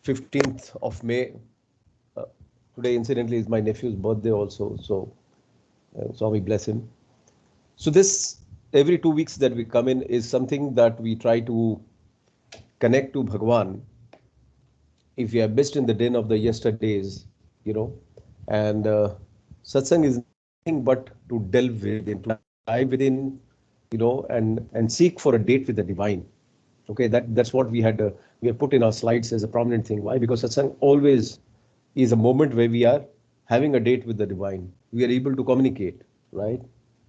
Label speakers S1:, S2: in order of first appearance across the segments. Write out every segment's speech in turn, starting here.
S1: 15th of May. Uh, Today, incidentally, is my nephew's birthday also. So, Swami bless him. So this every 2 weeks that we come in is something that we try to connect to Bhagwan. If we are missed in the din of the yesterdays, you know, and satsang is nothing but to delve within, to dive within, and seek for a date with the divine. Okay, that's what we have put in our slides as a prominent thing. Why? Because satsang always is a moment where we are having a date with the divine. We are able to communicate, right?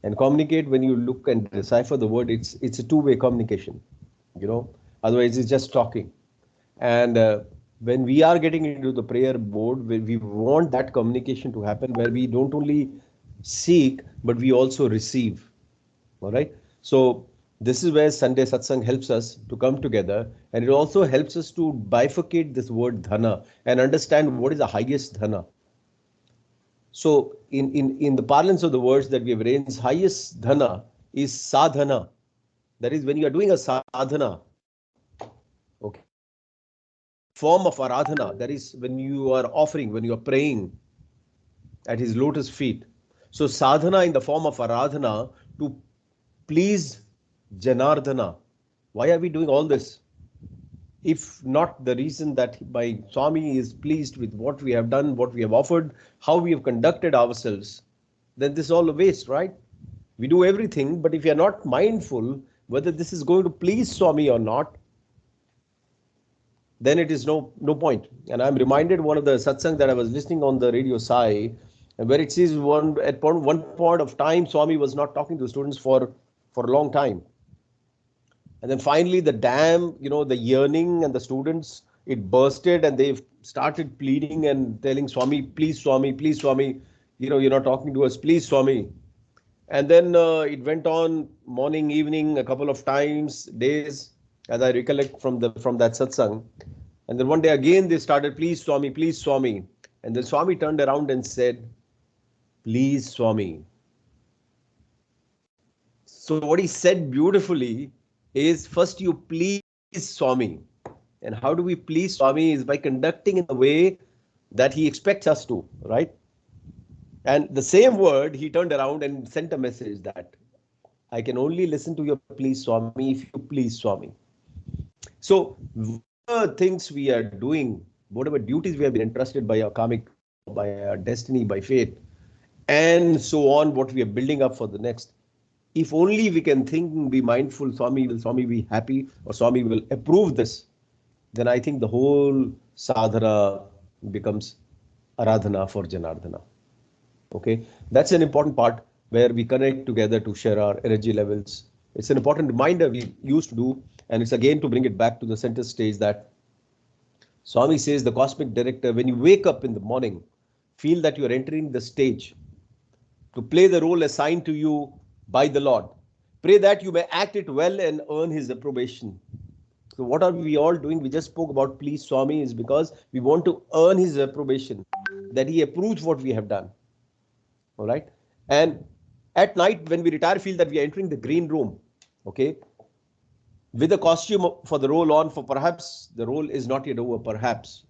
S1: And communicate, when you look and decipher the word, it's a two-way communication, you know. Otherwise, it's just talking. And when we are getting into the prayer mode, we want that communication to happen, where we don't only seek, but we also receive. All right. So this is where Sunday Satsang helps us to come together, and it also helps us to bifurcate this word dhana and understand what is the highest dhana. So in the parlance of the words that we have arranged, highest dhana is sadhana. That is when you are doing a sadhana, okay, form of aradhana. That is when you are offering, when you are praying at his lotus feet. So sadhana in the form of aradhana to please Janardhana. Why are we doing all this? If not the reason that my Swami is pleased with what we have done, what we have offered, how we have conducted ourselves, then this is all a waste, right? We do everything, but if you are not mindful whether this is going to please Swami or not, then it is no point. And I'm reminded one of the satsang that I was listening on the radio Sai, where it says at one point of time, Swami was not talking to students for a long time. And then finally the dam, the yearning and the students, it bursted, and they started pleading and telling Swami, please Swami, you're not talking to us, please Swami. And then it went on morning, evening, a couple of times, days, as I recollect from that satsang. And then one day again they started, please Swami. And then Swami turned around and said, please Swami. So what he said beautifully is, first you please Swami. And how do we please Swami? Is by conducting in the way that he expects us to, right? And the same word, he turned around and sent a message that I can only listen to your please Swami if you please Swami. So whatever things we are doing, whatever duties we have been entrusted by our karmic, by our destiny, by fate, and so on, what we are building up for the next, if only we can think, be mindful, Swami be happy, or Swami will approve this, then I think the whole sadhana becomes aradhana for Janardhana. Okay, that's an important part where we connect together to share our energy levels. It's an important reminder we used to do, and it's again to bring it back to the center stage that Swami says, the cosmic director, when you wake up in the morning, feel that you are entering the stage to play the role assigned to you by the Lord. Pray that you may act it well and earn his approbation. So what are we all doing? We just spoke about please Swami, is because we want to earn his approbation, that he approves what we have done. All right. And at night when we retire, feel that we are entering the green room. Okay. With a costume for the role on, for perhaps the role is not yet over. Perhaps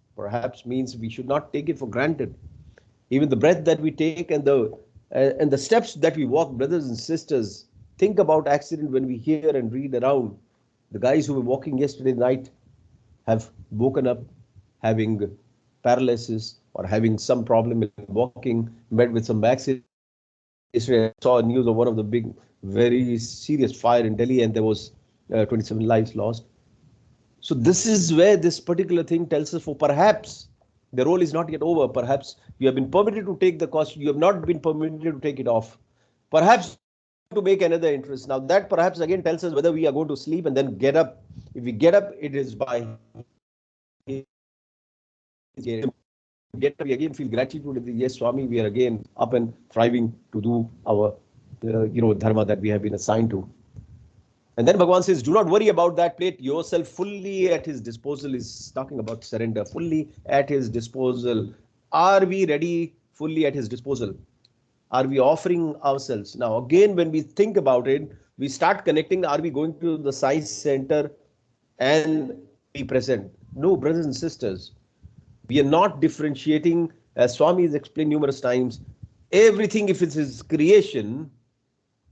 S1: means we should not take it for granted. Even the breath that we take and the steps that we walk, brothers and sisters, think about accident when we hear and read around. The guys who were walking yesterday night have woken up having paralysis or having some problem in walking, met with some accident. Yesterday I saw news of one of the big, very serious fire in Delhi, and there was 27 lives lost. So this is where this particular thing tells us, for perhaps the role is not yet over. Perhaps you have been permitted to take the cost. You have not been permitted to take it off. Perhaps to make another interest. Now that perhaps again tells us whether we are going to sleep and then get up. If we get up, it is by get up, we again feel gratitude. Yes, Swami, we are again up and thriving to do our dharma that we have been assigned to. And then Bhagavan says, do not worry about that. Plate yourself fully at his disposal. Is talking about surrender, fully at his disposal. Are we ready fully at his disposal? Are we offering ourselves? Now, again, when we think about it, we start connecting. Are we going to the science center and be present? No, brothers and sisters. We are not differentiating, as Swami has explained numerous times, everything if it's his creation,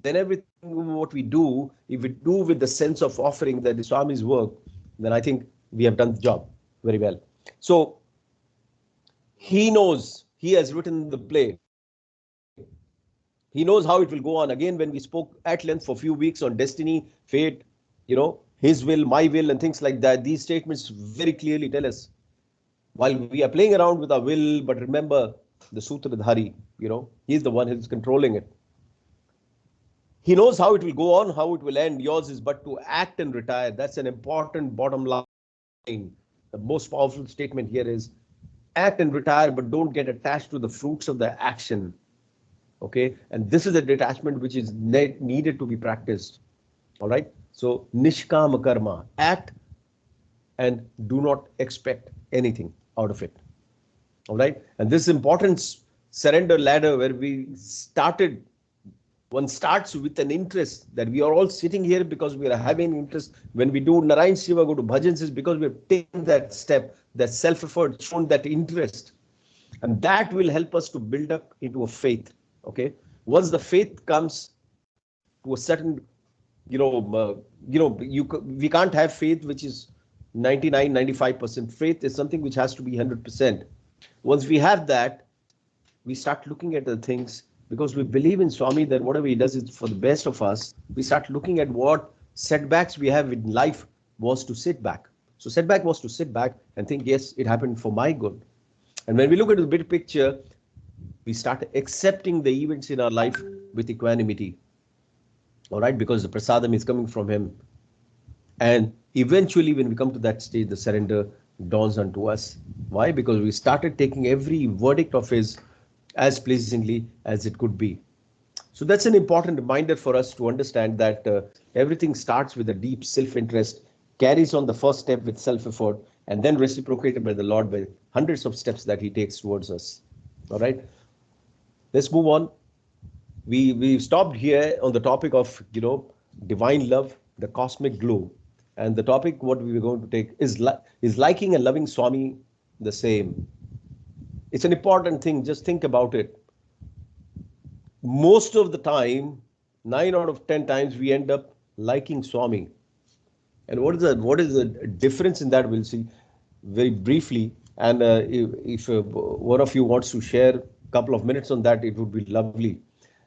S1: then everything what we do, if we do with the sense of offering that is Swami's work, then I think we have done the job very well. So he knows, he has written the play. He knows how it will go on. Again, when we spoke at length for a few weeks on destiny, fate, his will, my will, and things like that, these statements very clearly tell us, while we are playing around with our will, but remember the Sutradhari, he's the one who's controlling it. He knows how it will go on, how it will end. Yours is but to act and retire. That's an important bottom line. The most powerful statement here is act and retire, but don't get attached to the fruits of the action. Okay, and this is a detachment which is needed to be practiced. All right, so nishkama karma, act and do not expect anything out of it. All right, and this important surrender ladder where we started, one starts with an interest that we are all sitting here because we are having interest. When we do Narayan Shiva, go to bhajans, is because we have taken that step, that self-effort, shown that interest, and that will help us to build up into a faith. Okay, once the faith comes to a certain, we can't have faith which is 99, 95%. Faith is something which has to be 100%. Once we have that, we start looking at the things, because we believe in Swami that whatever he does is for the best of us. We start looking at what setbacks we have in life was to sit back. So setback was to sit back and think, yes, it happened for my good. And when we look at the big picture, we start accepting the events in our life with equanimity. All right, because the prasadam is coming from him. And eventually, when we come to that stage, the surrender dawns onto us. Why? Because we started taking every verdict of his as pleasingly as it could be. So that's an important reminder for us to understand that everything starts with a deep self-interest, carries on the first step with self-effort, and then reciprocated by the Lord by hundreds of steps that he takes towards us. All right, let's move on. We stopped here on the topic of divine love, the cosmic glow, and the topic what we were going to take is liking and loving Swami the same. It's an important thing. Just think about it. Most of the time, 9 out of 10 times, we end up liking Swami. And what is the difference in that? We'll see very briefly. And if one of you wants to share a couple of minutes on that, it would be lovely.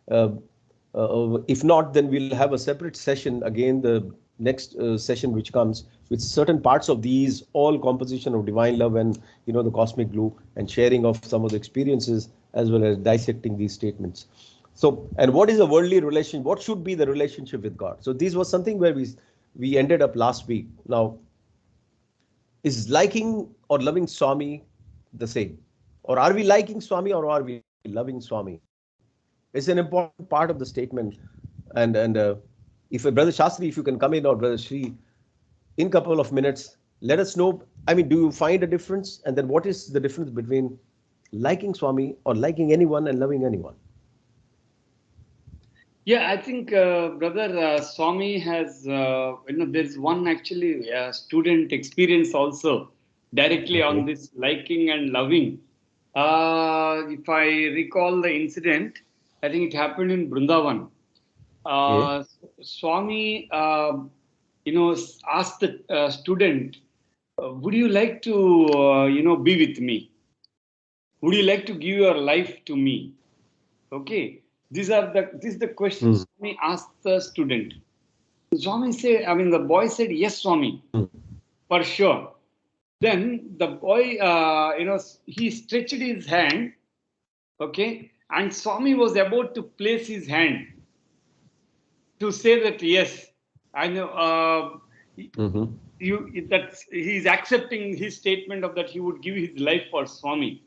S1: If not, then we'll have a separate session again, the next session which comes with certain parts of these, all composition of divine love and the cosmic glue, and sharing of some of the experiences as well as dissecting these statements. So, and what is a worldly relation? What should be the relationship with God? So this was something where we ended up last week. Now, is liking or loving Swami the same? Or are we liking Swami or are we loving Swami? It's an important part of the statement. And if Brother Shastri, if you can come in, or Brother Shri, in a couple of minutes, let us know. I mean, do you find a difference? And then what is the difference between liking Swami or liking anyone and loving anyone?
S2: Yeah, I think Brother Swami has, there's one actually student experience also directly on this liking and loving. If I recall the incident, I think it happened in Brindavan. Swami, asked the student, would you like to, be with me? Would you like to give your life to me? Okay. This is the questions Swami asked the student. Swami said, the boy said, yes, Swami, for sure. Then the boy, he stretched his hand, okay, and Swami was about to place his hand to say that, yes, I know, that he is accepting his statement of that he would give his life for Swami.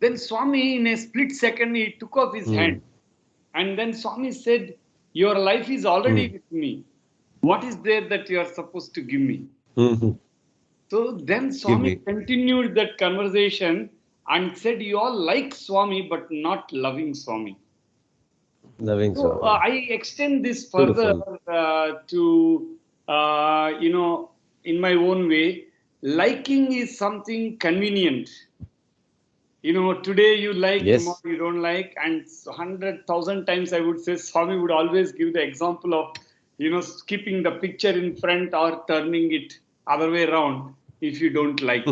S2: Then Swami, in a split second, he took off his hand. And then Swami said, your life is already with me. What is there that you are supposed to give me? So then Swami continued that conversation and said, you all like Swami, but not loving Swami.
S1: Loving
S2: so
S1: Swami.
S2: I extend this further to, in my own way. liking is something convenient. Today you like, tomorrow
S1: Yes.
S2: you don't like, and 100,000 times I would say Swami would always give the example of, skipping the picture in front or turning it other way around if you don't like.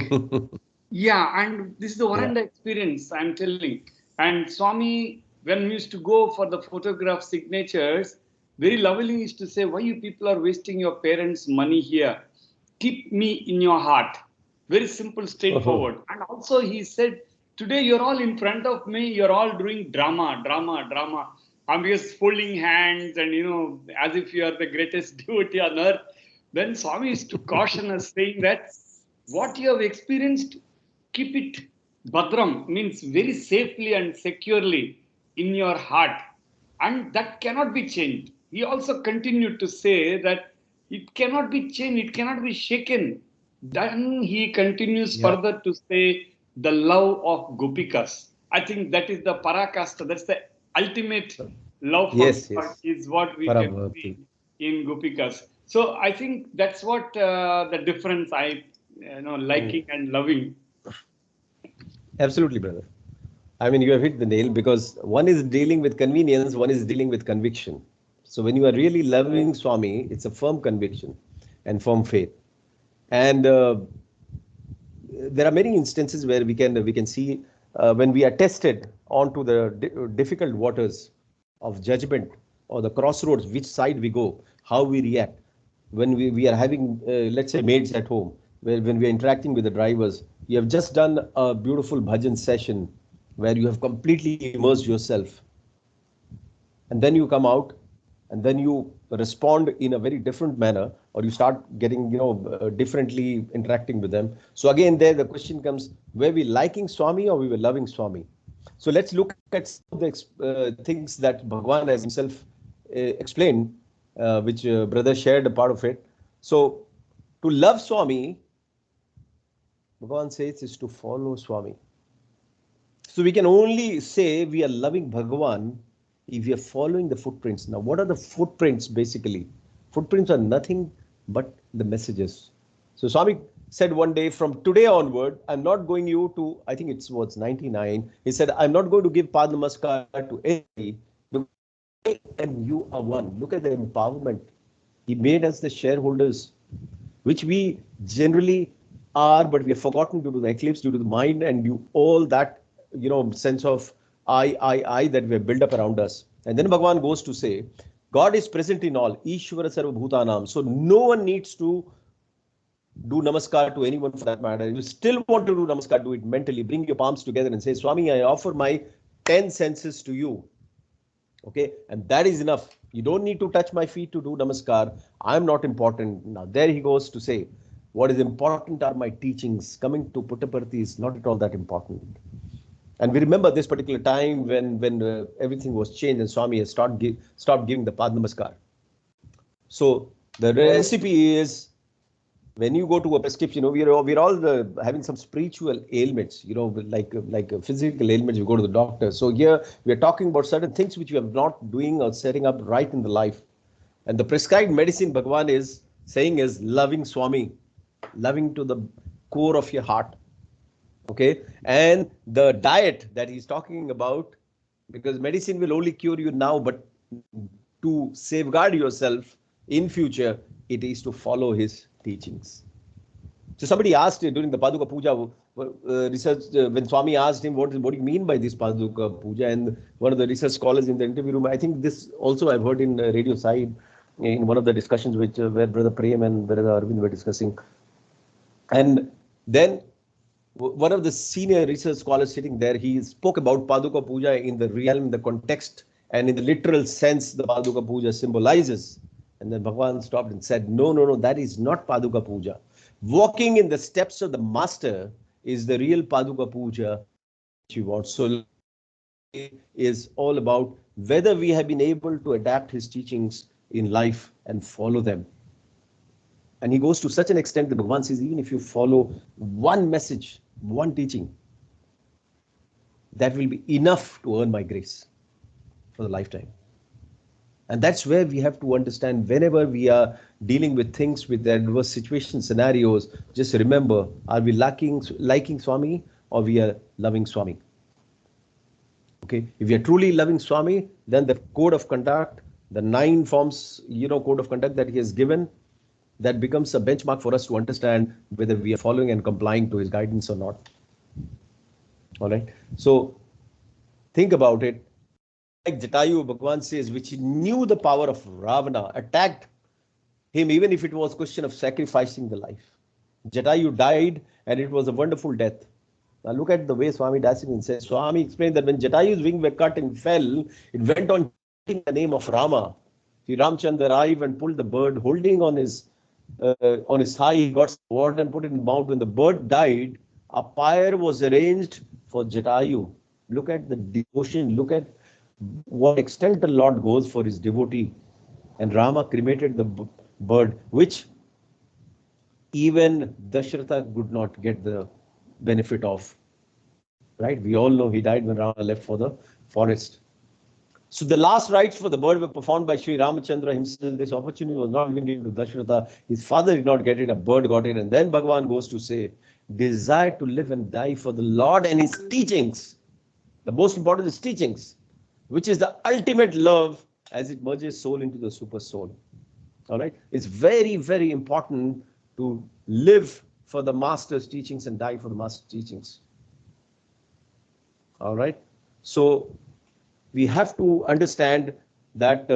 S2: Yeah, and this is the
S1: Yeah.
S2: Varanda experience I'm telling. And Swami, when we used to go for the photograph signatures, very lovingly used to say, why you people are wasting your parents' money here? Keep me in your heart. Very simple,
S1: Oh,
S2: straightforward. And also he said, today you're all in front of me, you're all doing drama, drama, drama. I'm just folding hands and, as if you are the greatest devotee on earth. Then Swami used to caution us, saying that what you have experienced, keep it badram, means very safely and securely in your heart, and that cannot be changed. He also continued to say that it cannot be changed, it cannot be shaken. Then he continues
S1: yeah.
S2: further to say the love of gopikas. I think that is the parakasta, that's the ultimate love for
S1: Yes,
S2: God,
S1: yes.
S2: is what we can see
S1: Parabhakti.
S2: in gopikas. So I think that's what the difference I liking and loving.
S1: Absolutely, brother. I mean, you have hit the nail because one is dealing with convenience, one is dealing with conviction. So when you are really loving Swami, it's a firm conviction and firm faith. And there are many instances where we can see when we are tested onto the difficult waters of judgment or the crossroads, which side we go, how we react. When we are having, let's say, maids at home, where when we are interacting with the drivers, you have just done a beautiful bhajan session where you have completely immersed yourself, and then you come out and then you respond in a very different manner, or you start getting, differently interacting with them. So again, there the question comes, were we liking Swami or we were loving Swami? So let's look at some of the things that Bhagwan has himself explained, which brother shared a part of it. So to love Swami, Bhagwan says, is to follow Swami. So we can only say we are loving Bhagavan if we are following the footprints. Now, what are the footprints basically? Footprints are nothing but the messages. So Swami said one day, from today onward, I'm not going you to, I think it was 99. He said, I'm not going to give Pad Namaskar to anybody because I and you are one. Look at the empowerment. He made us the shareholders, which we generally are, but we have forgotten due to the eclipse, due to the mind, and all that, sense of I that we have built up around us. And then Bhagavan goes to say, God is present in all, Ishvara Sarva Bhutanam. So no one needs to do namaskar to anyone for that matter. You still want to do namaskar, do it mentally. Bring your palms together and say, Swami, I offer my 10 senses to you. Okay, and that is enough. You don't need to touch my feet to do namaskar. I'm not important. Now there he goes to say, what is important are my teachings. Coming to Puttaparthi is not at all that important. And we remember this particular time when everything was changed and Swami has stopped giving the Pad Namaskar. So the recipe is, when you go to a prescription, we're all having some spiritual ailments, like physical ailments. You go to the doctor. So here we are talking about certain things which you are not doing or setting up right in the life, and the prescribed medicine Bhagwan is saying is loving Swami, loving to the core of your heart. Okay, and the diet that he's talking about, because medicine will only cure you now, but to safeguard yourself in future, it is to follow his teachings. So somebody asked during the Paduka Puja research, when Swami asked him, what do you mean by this Paduka Puja? And one of the research scholars in the interview room, I think this also I've heard in Radio Side, in one of the discussions which where Brother Prem and Brother Arvind were discussing. And then one of the senior research scholars sitting there, he spoke about Paduka Puja in the realm, the context, and in the literal sense the Paduka Puja symbolizes. And then Bhagwan stopped and said, no, no, no, that is not Paduka Puja. Walking in the steps of the master is the real Paduka Puja which we want. So is all about whether we have been able to adapt his teachings in life and follow them. And he goes to such an extent that Bhagavan says, even if you follow one message, one teaching, that will be enough to earn my grace for the lifetime. And that's where we have to understand whenever we are dealing with things, with adverse situation scenarios, just remember, are we liking Swami or we are loving Swami? Okay, if we are truly loving Swami, then the code of conduct, the 9 forms, code of conduct that he has given, that becomes a benchmark for us to understand whether we are following and complying to his guidance or not. All right. So think about it. Like Jatayu, Bhagwan says, which knew the power of Ravana, attacked him even if it was a question of sacrificing the life. Jatayu died and it was a wonderful death. Now look at the way Swami Dasavan says. Swami explained that when Jatayu's wing were cut and fell, it went on chanting the name of Rama. Sri Ramchandra arrived and pulled the bird, holding on his thigh. He got water and put it in the mouth. When the bird died, a pyre was arranged for Jatayu. Look at the devotion. Look at what extent the Lord goes for his devotee. And Rama cremated the bird, which even Dashratha could not get the benefit of. Right? We all know he died when Rama left for the forest. So the last rites for the bird were performed by Sri Ramachandra himself. This opportunity was not given to Dashratha. His father did not get it, a bird got it. And then Bhagavan goes to say, desire to live and die for the Lord and his teachings. The most important is teachings, which is the ultimate love as it merges soul into the super soul. All right. It's very, very important to live for the master's teachings and die for the master's teachings. All right. So we have to understand that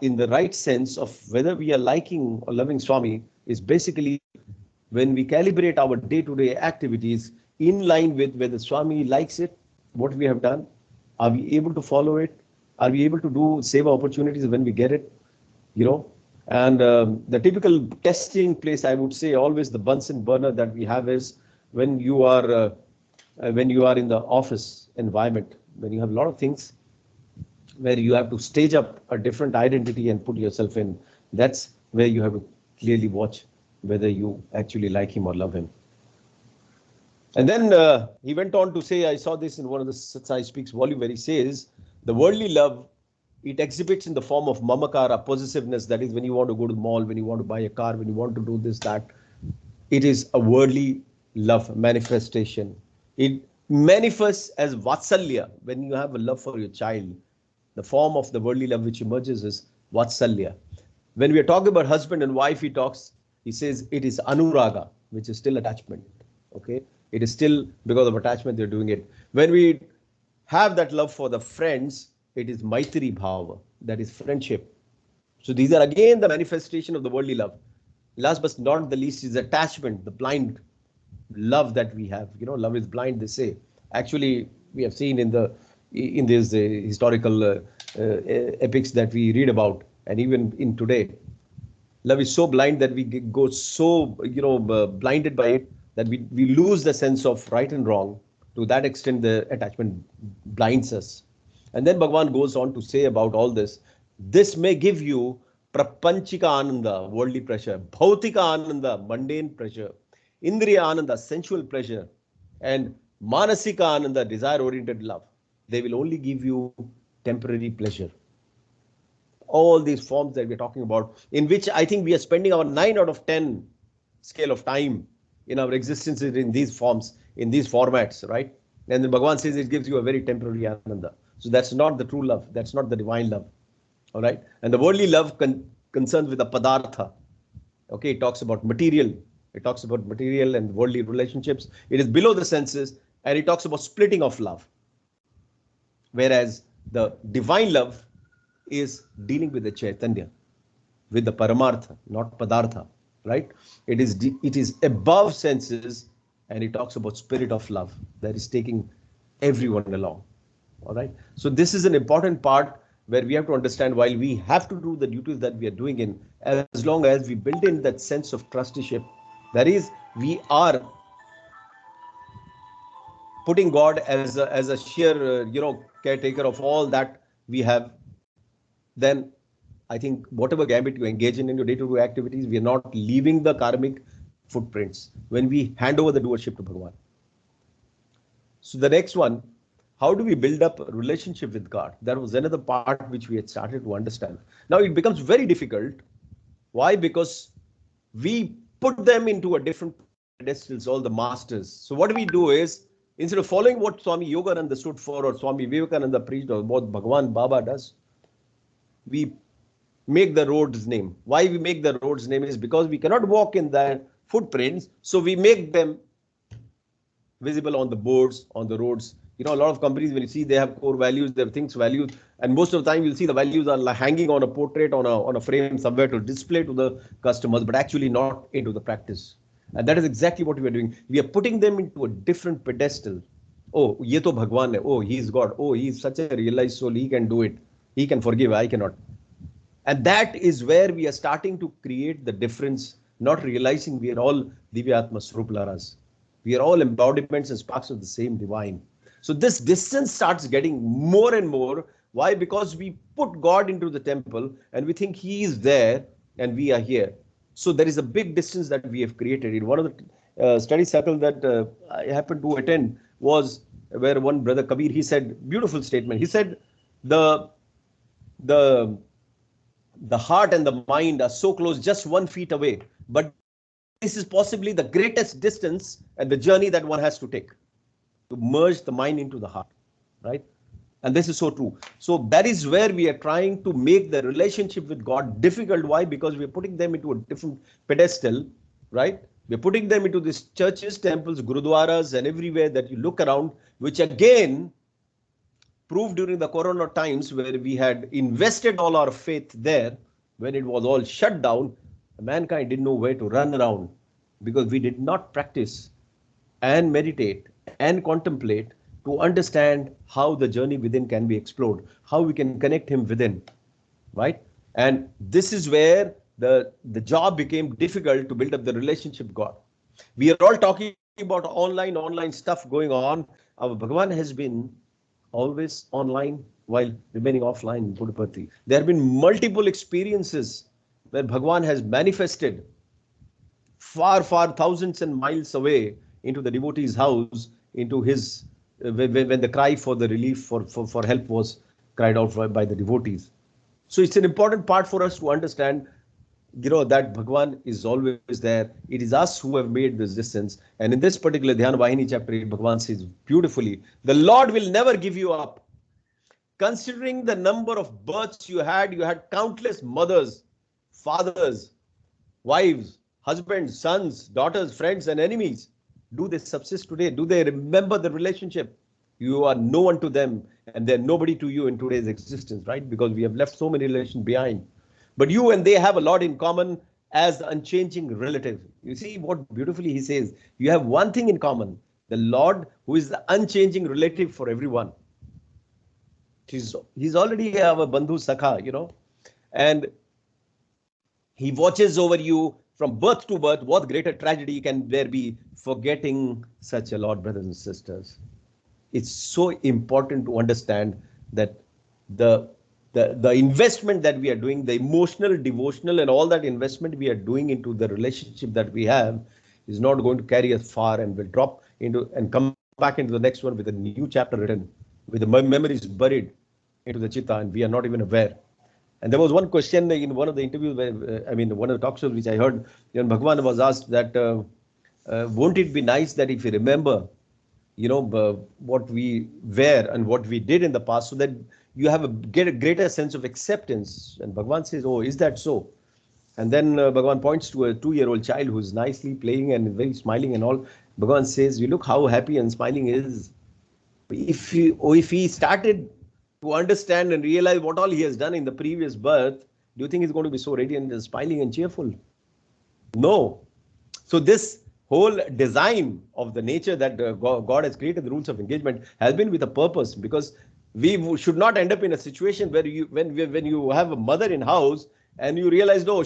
S1: in the right sense of whether we are liking or loving Swami is basically when we calibrate our day-to-day activities in line with whether Swami likes it, what we have done, are we able to follow it, are we able to do seva opportunities when we get it, and the typical testing place, I would say always the Bunsen burner that we have is when you are in the office environment, when you have a lot of things where you have to stage up a different identity and put yourself in. That's where you have to clearly watch whether you actually like him or love him. And then he went on to say, I saw this in one of the Satsang Speaks volume where he says, the worldly love, it exhibits in the form of mamakara, possessiveness. That is when you want to go to the mall, when you want to buy a car, when you want to do this, that. It is a worldly love manifestation. It manifests as vatsalya when you have a love for your child. The form of the worldly love which emerges is vatsalya. When we are talking about husband and wife, he says it is anuraga, which is still attachment. Okay, it is still because of attachment they're doing it. When we have that love for the friends, it is maitri bhava, that is friendship. So these are again the manifestation of the worldly love. Last but not the least is attachment, the blind love that we have. Love is blind, they say. Actually, we have seen in these historical epics that we read about, and even in today, love is so blind that we go so blinded by it that we lose the sense of right and wrong. To that extent, the attachment blinds us. And then Bhagavan goes on to say about all this. This may give you prapanchika ananda, worldly pleasure, bhautika ananda, mundane pleasure, indriya ananda, sensual pleasure, and manasika ananda, desire-oriented love. They will only give you temporary pleasure. All these forms that we're talking about, in which I think we are spending our 9 out of 10 scale of time in our existence in these forms, in these formats, right? And then Bhagavan says it gives you a very temporary ananda. So that's not the true love. That's not the divine love. All right. And the worldly love concerns with the padartha. Okay. It talks about material. It talks about material and worldly relationships. It is below the senses, and it talks about splitting of love. Whereas the divine love is dealing with the Chaitanya, with the Paramartha, not Padartha, right? It is above senses, and it talks about spirit of love that is taking everyone along. All right. So this is an important part where we have to understand, while we have to do the duties that we are doing in, as long as we build in that sense of trusteeship, that is, we are putting God as a sheer, caretaker of all that we have, then I think whatever gambit you engage in your day-to-day activities, we are not leaving the karmic footprints when we hand over the doership to Bhagavan. So the next one, how do we build up a relationship with God? That was another part which we had started to understand. Now it becomes very difficult. Why? Because we put them into a different pedestals, all the masters. So what we do is, instead of following what Swami Yogananda stood for, or Swami Vivekananda preached, or what Bhagwan Baba does, we make the road's name. Why we make the road's name is because we cannot walk in their footprints, so we make them visible on the boards, on the roads. You know, a lot of companies, when you see, they have core values, they have things values, and most of the time you'll see the values are hanging on a portrait, on a frame somewhere to display to the customers, but actually not into the practice. And that is exactly what we are doing. We are putting them into a different pedestal. Oh, ye to Bhagwan hai. Oh, he is God. Oh, he is such a realized soul. He can do it. He can forgive. I cannot. And that is where we are starting to create the difference, not realizing we are all Divyatma Sruplaras. We are all embodiments and sparks of the same divine. So this distance starts getting more and more. Why? Because we put God into the temple and we think he is there and we are here. So there is a big distance that we have created. In one of the study circles that I happened to attend was where one brother Kabir, he said, beautiful statement. He said, the heart and the mind are so close, just 1 feet away. But this is possibly the greatest distance and the journey that one has to take to merge the mind into the heart, right? And this is so true. So that is where we are trying to make the relationship with God difficult. Why? Because we are putting them into a different pedestal, right? We're putting them into these churches, temples, gurudwaras, and everywhere that you look around, which again proved during the corona times where we had invested all our faith there. When it was all shut down, mankind didn't know where to run around because we did not practice and meditate and contemplate to understand how the journey within can be explored, how we can connect him within, right? And this is where the job became difficult to build up the relationship with God. We are all talking about online stuff going on. Our Bhagavan has been always online while remaining offline in Puduparthi. There have been multiple experiences where Bhagavan has manifested far, far thousands and miles away into the devotee's house, into his, when the cry for the relief, for help was cried out by the devotees. So it's an important part for us to understand, you know, that Bhagavan is always there. It is us who have made this distance. And in this particular Dhyana Vahini chapter, Bhagavan says beautifully, the Lord will never give you up. Considering the number of births you had countless mothers, fathers, wives, husbands, sons, daughters, friends, and enemies. Do they subsist today? Do they remember the relationship? You are no one to them, and they're nobody to you in today's existence, right? Because we have left so many relations behind. But you and they have a lot in common as the unchanging relative. You see what beautifully he says. You have one thing in common, the Lord who is the unchanging relative for everyone. He's already our Bandhu Sakha, you know, and he watches over you from birth to birth. What greater tragedy can there be forgetting such a Lord, brothers and sisters? It's so important to understand that the investment that we are doing, the emotional, devotional, and all that investment we are doing into the relationship that we have is not going to carry us far, and will drop into and come back into the next one with a new chapter written, with the memories buried into the chitta, and we are not even aware. And there was one question in one of the interviews, where, one of the talk shows which I heard, Bhagavan was asked that, won't it be nice that if you remember, you know, what we were and what we did in the past, so that you have get a greater sense of acceptance. And Bhagavan says, oh, is that so? And then Bhagavan points to a 2-year-old child who's nicely playing and very smiling and all. Bhagavan says, you look how happy and smiling he is. If he started to understand and realize what all he has done in the previous birth, do you think he's going to be so radiant and smiling and cheerful? No. So this whole design of the nature that God has created, the rules of engagement, has been with a purpose, because we should not end up in a situation where when you have a mother in house and you realize, oh,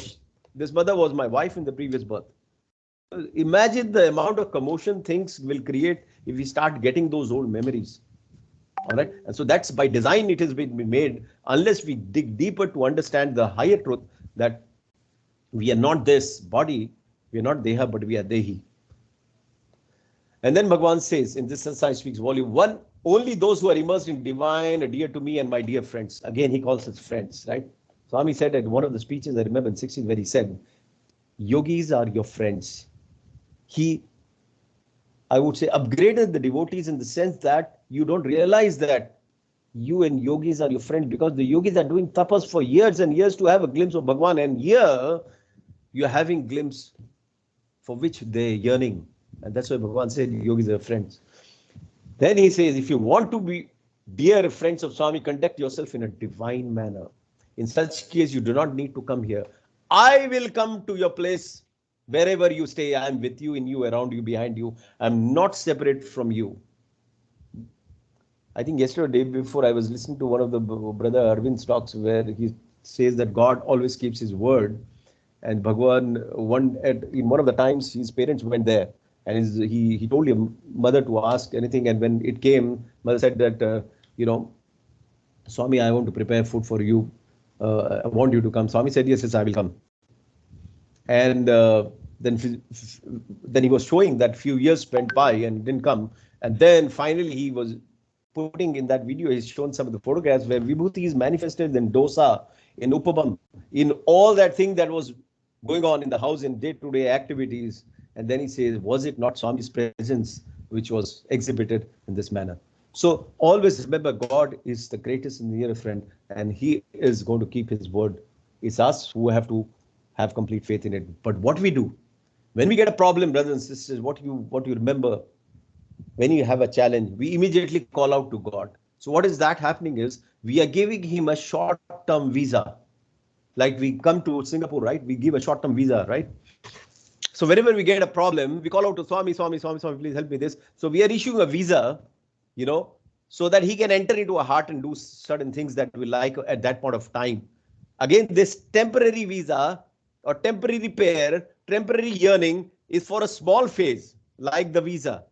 S1: this mother was my wife in the previous birth. Imagine the amount of commotion things will create if we start getting those old memories. All right. And so that's by design it has been made, unless we dig deeper to understand the higher truth that we are not this body, we are not Deha, but we are Dehi. And then Bhagavan says in this Satsang Speaks, Volume 1, Only those who are immersed in divine are dear to me and my dear friends. Again, he calls us friends, right? Swami said at one of the speeches, I remember in 16, where he said, yogis are your friends. He, I would say, upgraded the devotees in the sense that you don't realize that you and yogis are your friends, because the yogis are doing tapas for years and years to have a glimpse of Bhagwan, and here you're having glimpse for which they're yearning. And that's why Bhagwan said yogis are friends. Then he says, if you want to be dear friends of Swami, conduct yourself in a divine manner. In such case, you do not need to come here. I will come to your place wherever you stay. I am with you, in you, around you, behind you. I'm not separate from you. I think yesterday, day before, I was listening to one of the brother Arvind's talks where he says that God always keeps his word. And Bhagwan, in one of the times, his parents went there, and he told his mother to ask anything. And when it came, mother said that, Swami, I want to prepare food for you. I want you to come. Swami said, yes, yes, I will come. And then he was showing that few years went by and didn't come. And then finally he was putting in that video, he's shown some of the photographs where Vibhuti is manifested in dosa, in upabam, in all that thing that was going on in the house in day-to-day activities. And then he says, was it not Swami's presence which was exhibited in this manner? So always remember, God is the greatest and nearest friend, and he is going to keep his word. It's us who have to have complete faith in it. But what we do, when we get a problem, brothers and sisters, what you remember, when you have a challenge, we immediately call out to God. So what is that happening is, we are giving him a short-term visa. Like we come to Singapore, right? We give a short-term visa, right? So whenever we get a problem, we call out to Swami, Swami, Swami, Swami, please help me this. So we are issuing a visa, so that he can enter into our heart and do certain things that we like at that point of time. Again, this temporary visa or temporary repair, temporary yearning is for a small phase, like the visa.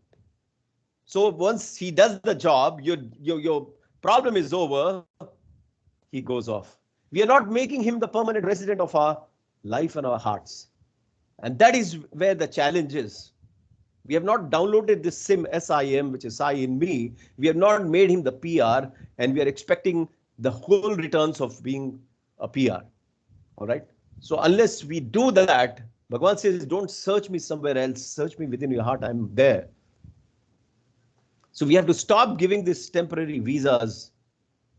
S1: So once he does the job, your problem is over, he goes off. We are not making him the permanent resident of our life and our hearts. And that is where the challenge is. We have not downloaded this SIM, which is Sai in me. We have not made him the PR, and we are expecting the whole returns of being a PR. All right. So unless we do that, Bhagavan says, don't search me somewhere else. Search me within your heart. I'm there. So we have to stop giving these temporary visas,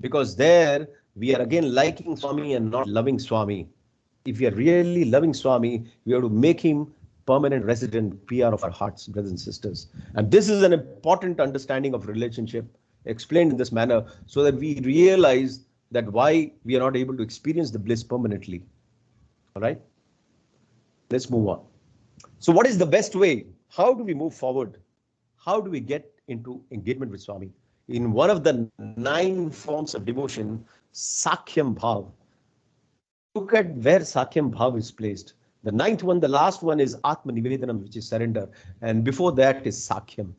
S1: because there we are again liking Swami and not loving Swami. If we are really loving Swami, we have to make him permanent resident, PR of our hearts, brothers and sisters. And this is an important understanding of relationship explained in this manner, so that we realize that why we are not able to experience the bliss permanently. All right, let's move on. So what is the best way? How do we move forward? How do we get into engagement with Swami? In one of the 9 forms of devotion, Sakhyam Bhav. Look at where Sakhyam Bhav is placed. The 9th one, the last one, is Atma Nivedanam, which is surrender. And before that is Sakhyam.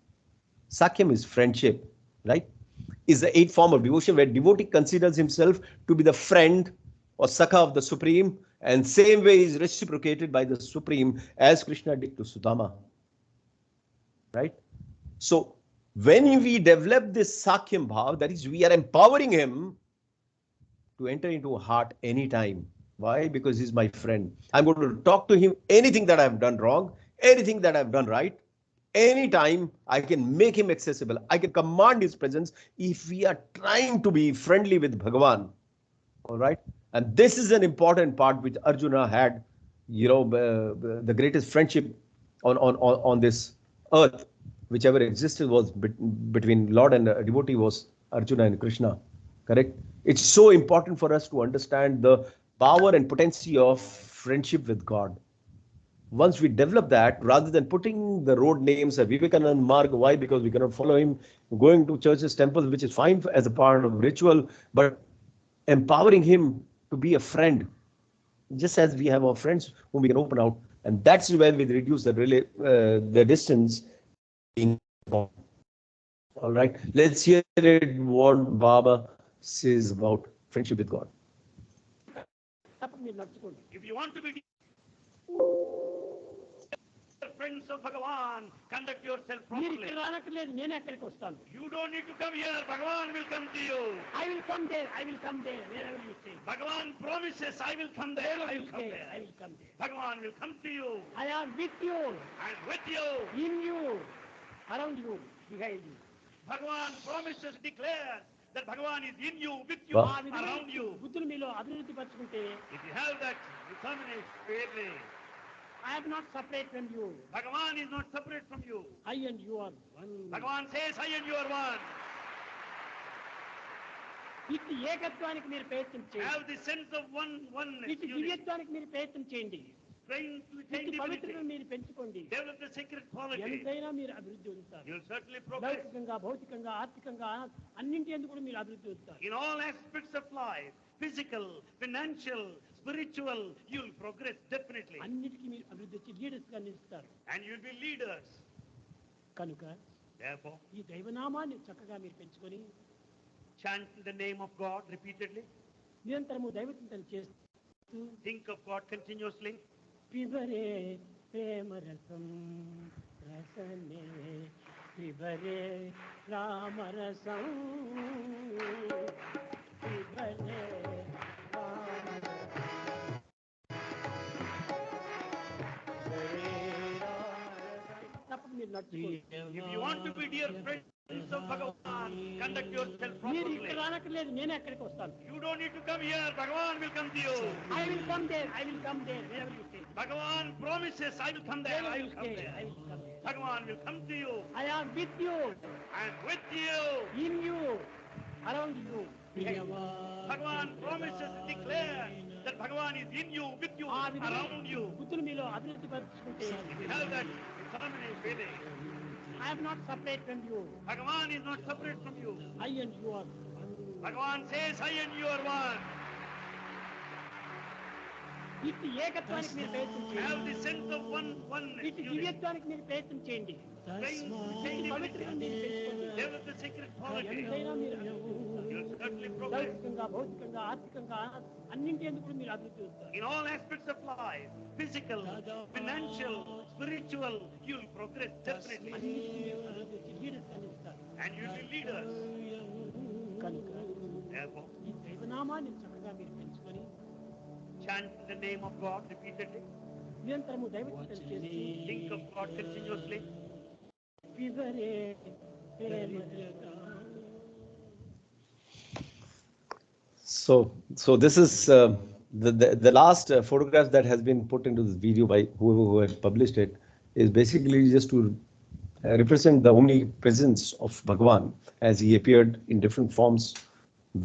S1: Sakhyam is friendship, right? Is the 8th form of devotion where devotee considers himself to be the friend or Sakha of the Supreme, and same way is reciprocated by the Supreme as Krishna did to Sudama, right? So when we develop this Sakhyam Bhav, that is, we are empowering him to enter into a heart anytime. Why? Because he's my friend. I'm going to talk to him anything that I've done wrong, anything that I've done right. Anytime I can make him accessible. I can command his presence if we are trying to be friendly with Bhagavan. All right. And this is an important part which Arjuna had, the greatest friendship on this earth, whichever existed, was between Lord and devotee, was Arjuna and Krishna. Correct? It's so important for us to understand the power and potency of friendship with God. Once we develop that, rather than putting the road names at Vivekanand Marg, why? Because we cannot follow him, going to churches, temples, which is fine as a part of ritual, but empowering him to be a friend, just as we have our friends whom we can open out. And that's where we reduce the distance being born. All right, let's hear it what Baba says about friendship with God.
S3: If you want to be
S2: friends of Bhagavan, conduct yourself
S3: మీరు
S2: properly.
S3: ఇక్కడ రానక్కర్లేదు, నేను ఎక్కడికి వస్తాను.
S2: You don't need to come here. Bhagavan will come to you.
S3: I will come there, I will come there, wherever you say.
S2: Bhagavan promises, I will come there. I will come
S3: I
S2: there.
S3: will come there.
S2: Bhagavan will come to you
S3: I am with you,
S2: and with you.
S3: in you, around you, behind you.
S2: Bhagavan promises, declares that Bhagavan is in you, with you,
S1: Wow.
S3: ఆ విధమైన
S2: around you.
S3: బుద్ధులు మీలో అభివృద్ధి పరచుకుంటే
S2: If you have that determination, greatly,
S3: I am not separate from you.
S2: Bhagavan is not separate from you.
S3: I and you are one.
S2: Bhagavan says, I and you are one.
S3: ఇటు ఏకత్వానికి మీరు ప్రయత్నం చేయండి.
S2: Have the sense of oneness.
S3: ఇటు
S2: unity.
S3: దివ్యత్వానికి మీరు ప్రయత్నం చేయండి.
S2: Trying to attain
S3: ఇటు
S2: divinity.
S3: పవిత్రతను మీరు పెంచుకోండి.
S2: Develop the sacred quality.
S3: ఎంతైనా మీరు అభివృద్ధి పొందుతారు.
S2: You will certainly progress.
S3: లౌకికంగా, భౌతికంగా, ఆర్థికంగా అన్నింటి ఎందుకు కూడా మీరు అభివృద్ధి పొందుతారు.
S2: In all aspects of life, physical, financial, spiritual, you will progress definitely.
S3: అన్నిటికీ మీరు అభివృద్ధి వచ్చి లీడర్స్ గా నిలుస్తారు.
S2: And you will be leaders.
S3: కనుక
S2: Therefore,
S3: ఈ దైవనామాన్ని చక్కగా మీరు పెంచుకొని
S2: chant the name of God repeatedly.
S3: నిరంతరము దైవచింతన చేస్తూ
S2: Think of God continuously.
S3: పిబరే ప్రేమరసం రసనే పిబరే రామరసం పిబరే తప్పక మీరు నడుచుకోండి.
S2: If you want to be dear friends of Bhagavan, conduct yourself
S3: మీరు
S2: properly.
S3: ఇక్కడ రానక్కర్లేదు, నేను ఎక్కడికి వస్తాను.
S2: You don't need to come here. Bhagavan will come to you.
S3: I will come there, I will come there, wherever you say.
S2: Bhagavan promises, I will come there.
S3: Wherever
S2: I
S3: you
S2: will come
S3: say,
S2: there.
S3: I will come there.
S2: Bhagavan will come to you
S3: I am with you,
S2: and with you.
S3: in you, around you.
S2: Bhagavan promises, declares that Bhagavan is in you, with you,
S3: ఆ విధంగా
S2: around you.
S3: బుద్ధులు మీలో అభివృద్ధి పరచుకుంటే
S2: If you have that determination, really,
S3: I am not separate from you.
S2: Bhagavan is not separate from you.
S3: I and you are one.
S2: Bhagavan says, I and you are one.
S3: ఇటు ఏకత్వానికి మీరు ప్రయత్నం
S2: Have
S3: చేయండి.
S2: the sense of oneness.
S3: ఇటు
S2: unity.
S3: దివ్యత్వానికి మీరు ప్రయత్నం చేయండి.
S2: Trying to attain
S3: ఇటు
S2: divinity.
S3: పవిత్రతను మీరు పెంచుకోండి.
S2: Develop the sacred quality.
S3: ఎంతైనా మీరు అభివృద్ధి పొందుతారు.
S2: You will certainly progress.
S3: లౌకికంగా, భౌతికంగా, ఆర్థికంగా అన్నింటి ఎందుకు కూడా మీరు అభివృద్ధి పొందుతారు.
S2: In all aspects of life, physical, financial, spiritual, you will progress definitely.
S3: అన్నిటికీ మీరు అభివృద్ధి వచ్చి లీడర్స్ గా నిలుస్తారు.
S2: And you will be leaders.
S3: కనుక
S2: Therefore,
S3: ఈ దైవనామాన్ని చక్కగా మీరు పెంచుకొని
S2: chant the name of God repeatedly.
S3: నిరంతరము దైవచింతన చేస్తూ
S2: Think of God continuously.
S3: పిబరే ప్రేమరసం.
S1: So this is the last photograph that has been put into this video by whoever who had published it is basically just to represent the omnipresence of Bhagavan as he appeared in different forms,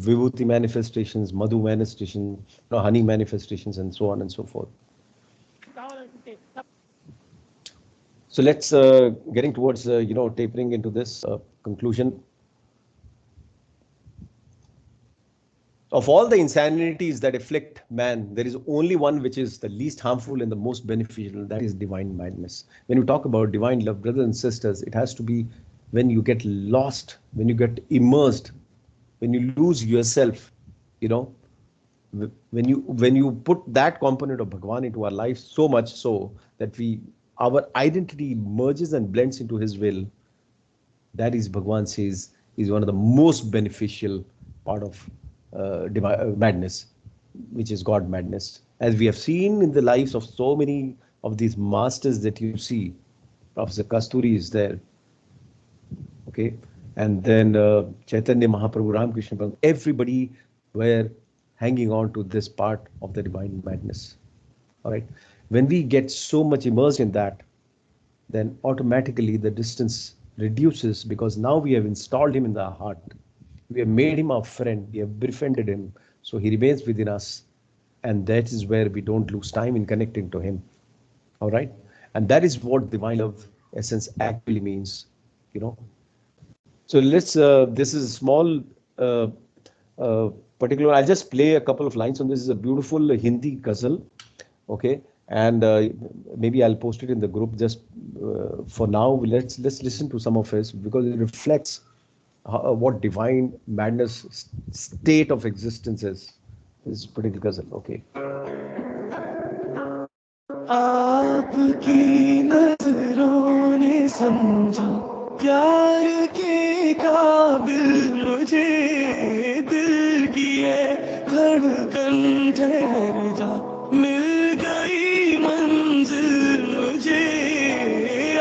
S1: Vibhuti manifestations, Madhu manifestations, honey manifestations, and so on and so forth.
S3: కావాలనుకుంటే
S1: So let's getting towards tapering into this conclusion. Of all the insanities that afflict man, there is only one which is the least harmful and the most beneficial, that is divine madness. When you talk about divine love, brothers and sisters, it has to be when you get lost, when you get immersed, when you lose yourself, when you put that component of Bhagavan into our life so much so that our identity merges and blends into his will. That is, Bhagavan says, is one of the most beneficial part of madness, which is God madness. As we have seen in the lives of so many of these masters that you see, Professor Kasturi is there, okay, and then Chaitanya Mahaprabhu, Ramakrishna, everybody were hanging on to this part of the divine madness. All right, when we get so much immersed in that, then automatically the distance reduces, because now we have installed him in the heart. We have made him our friend. We have befriended him. So he remains within us. And that is where we don't lose time in connecting to him. All right. And that is what divine love essence actually means, So let's, this is a small, particular, I'll just play a couple of lines on this. This is a beautiful Hindi ghazal. Okay. And maybe I'll post it in the group. Just for now, let's listen to some of his, because it reflects what divine madness state of existence is. This particular ghazal. Okay. आपकी नजर
S4: समझा प्यार के काबिल मुझे दिल की है धड़कन ठहर जा मिल गई मंजिल मुझे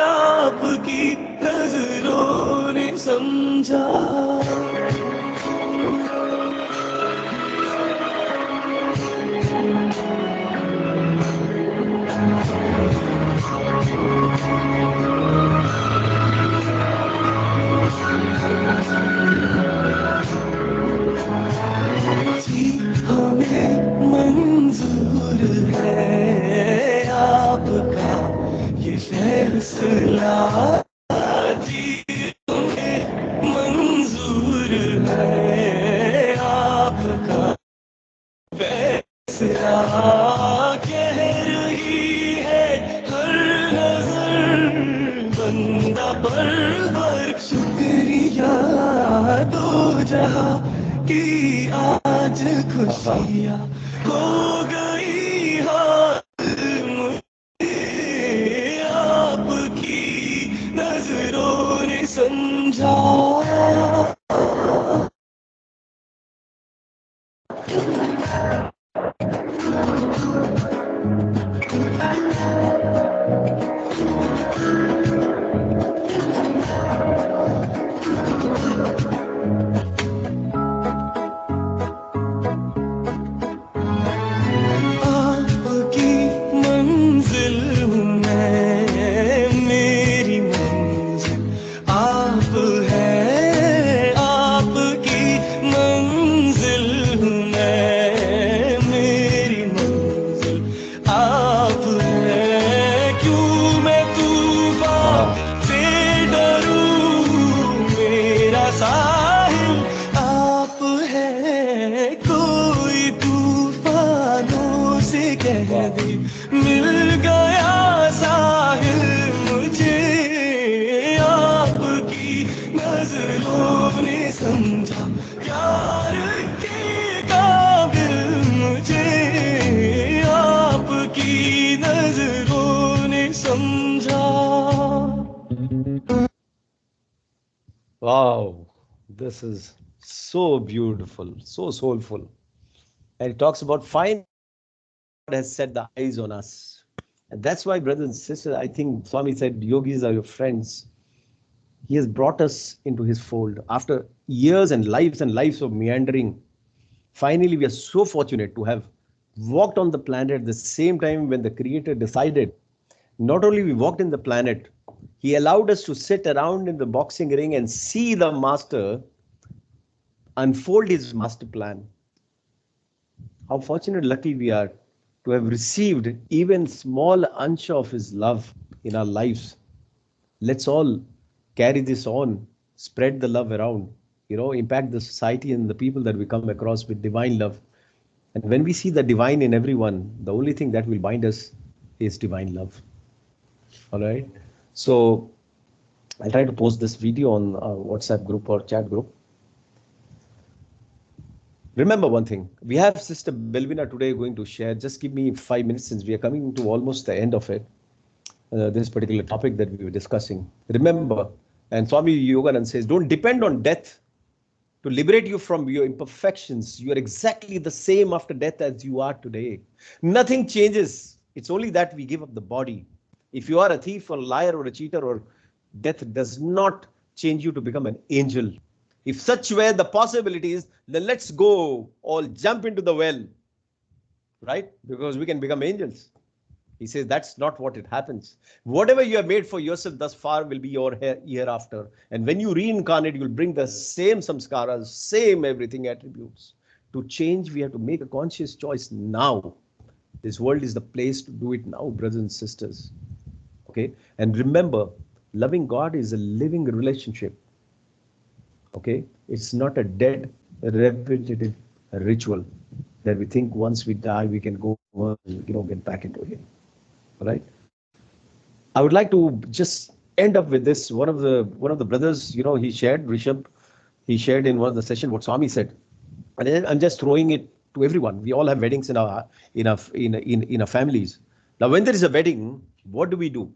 S4: आपकी नजरों ने समझा हमें मंजूर है आपका ये फैसला जी हमें मंजूर है आपका फैसला कह रही है हर नजर बंदा पर शुक्रिया दो जहां की आज खुशियाँ हो गई हाथ मुझे आपकी नजरों ने समझा आपकी मंजिल हूँ मैं मेरी मंजिल आप है आपकी मंजिल हूँ मैं मेरी मंजिल आप है क्यों मैं तूफान से डरूं मेरा साहिल आप है कोई तूफानों से कह दे मिल गया साहिल मुझे आपकी नजरों ने समझा प्यार के काबिल मुझे आपकी नजरों ने समझा
S1: Wow, this is so beautiful, so soulful. And it talks about finally God has set the eyes on us. And that's why, brothers and sisters, I think Swami said, yogis are your friends. He has brought us into his fold. After years and lives of meandering, finally we are so fortunate to have walked on the planet at the same time when the Creator decided. Not only we walked in the planet, he allowed us to sit around in the boxing ring and see the master unfold his master plan. How fortunate, lucky we are to have received even small ansh of his love in our lives. Let's all carry this on, spread the love around, impact the society and the people that we come across with divine love. And when we see the divine in everyone, the only thing that will bind us is divine love. All right. So I'll try to post this video on our WhatsApp group or chat group. Remember one thing, we have Sister Belvina today going to share. Just give me 5 minutes since we are coming to almost the end of it. This particular topic that we were discussing. Remember, and Swami Yoganand says, don't depend on death to liberate you from your imperfections. You are exactly the same after death as you are today. Nothing changes. It's only that we give up the body. If you are a thief or a liar or a cheater, or death does not change you to become an angel. If such were the possibilities, then let's go all jump into the well, right? Because we can become angels. He says that's not what it happens. Whatever you have made for yourself thus far will be your hereafter. And when you reincarnate, you'll bring the same samskaras, same everything attributes. To change, we have to make a conscious choice now. This world is the place to do it now, brothers and sisters. Okay? And remember, loving God is a living relationship. Okay, it's not a dead, repetitive ritual that we think once we die we can go, get back into it. All right. I would like to just end up with this. One of the brothers, he shared, Rishabh, he shared in one of the sessions what Swami said, and I'm just throwing it to everyone. We all have weddings in our families. Now, when there is a wedding, what do?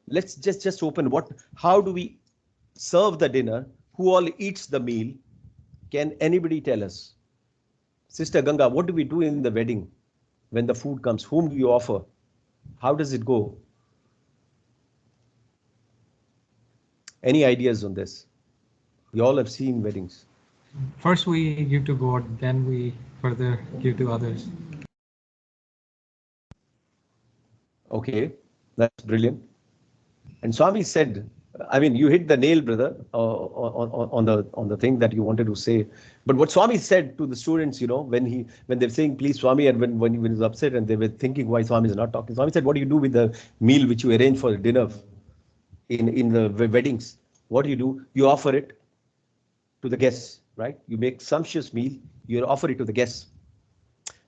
S1: Let's just open how do we serve the dinner? Who all eats the meal? Can anybody tell us? Sister Ganga, what do we do in the wedding when the food comes? Whom do you offer? How does it go? Any ideas on this? You all have seen weddings.
S5: First we give to God, then we further give to others.
S1: Okay, that's brilliant. And Swami said, I mean, you hit the nail, brother, on the thing that you wanted to say. But what Swami said to the students, when they're saying, please, Swami, and when he was upset and they were thinking why Swami is not talking, Swami said, what do you do with the meal which you arrange for dinner in the weddings? What do? You offer it to the guests, right? You make sumptuous meal, you offer it to the guests.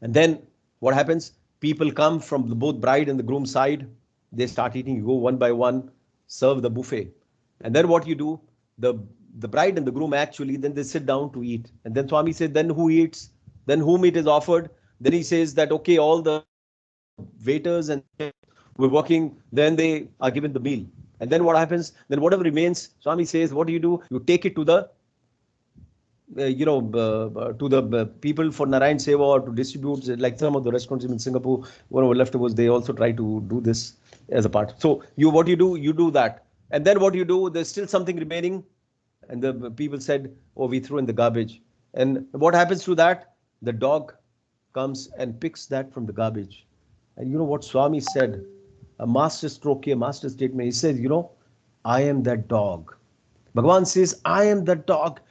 S1: And then what happens? People come from both bride and the groom side. They start eating. You go one by one, serve the buffet. And then what you do? The bride and the groom actually, then they sit down to eat. And then Swami said, then who eats? Then whom it is offered? Then he says that, okay, all the waiters and we're working, then they are given the meal. And then what happens? Then whatever remains, Swami says, what do? You take it to the to the people for Narayan Seva or to distribute, like some of the restaurants in Singapore, whatever leftovers, they also try to do this as a part. So what you do? You do that. And then what you do? There's still something remaining. And the people said, oh, we threw in the garbage. And what happens to that? The dog comes and picks that from the garbage. And you know what Swami said? A master stroke, a master statement. He says, I am that dog. Bhagavan says, I am that dog,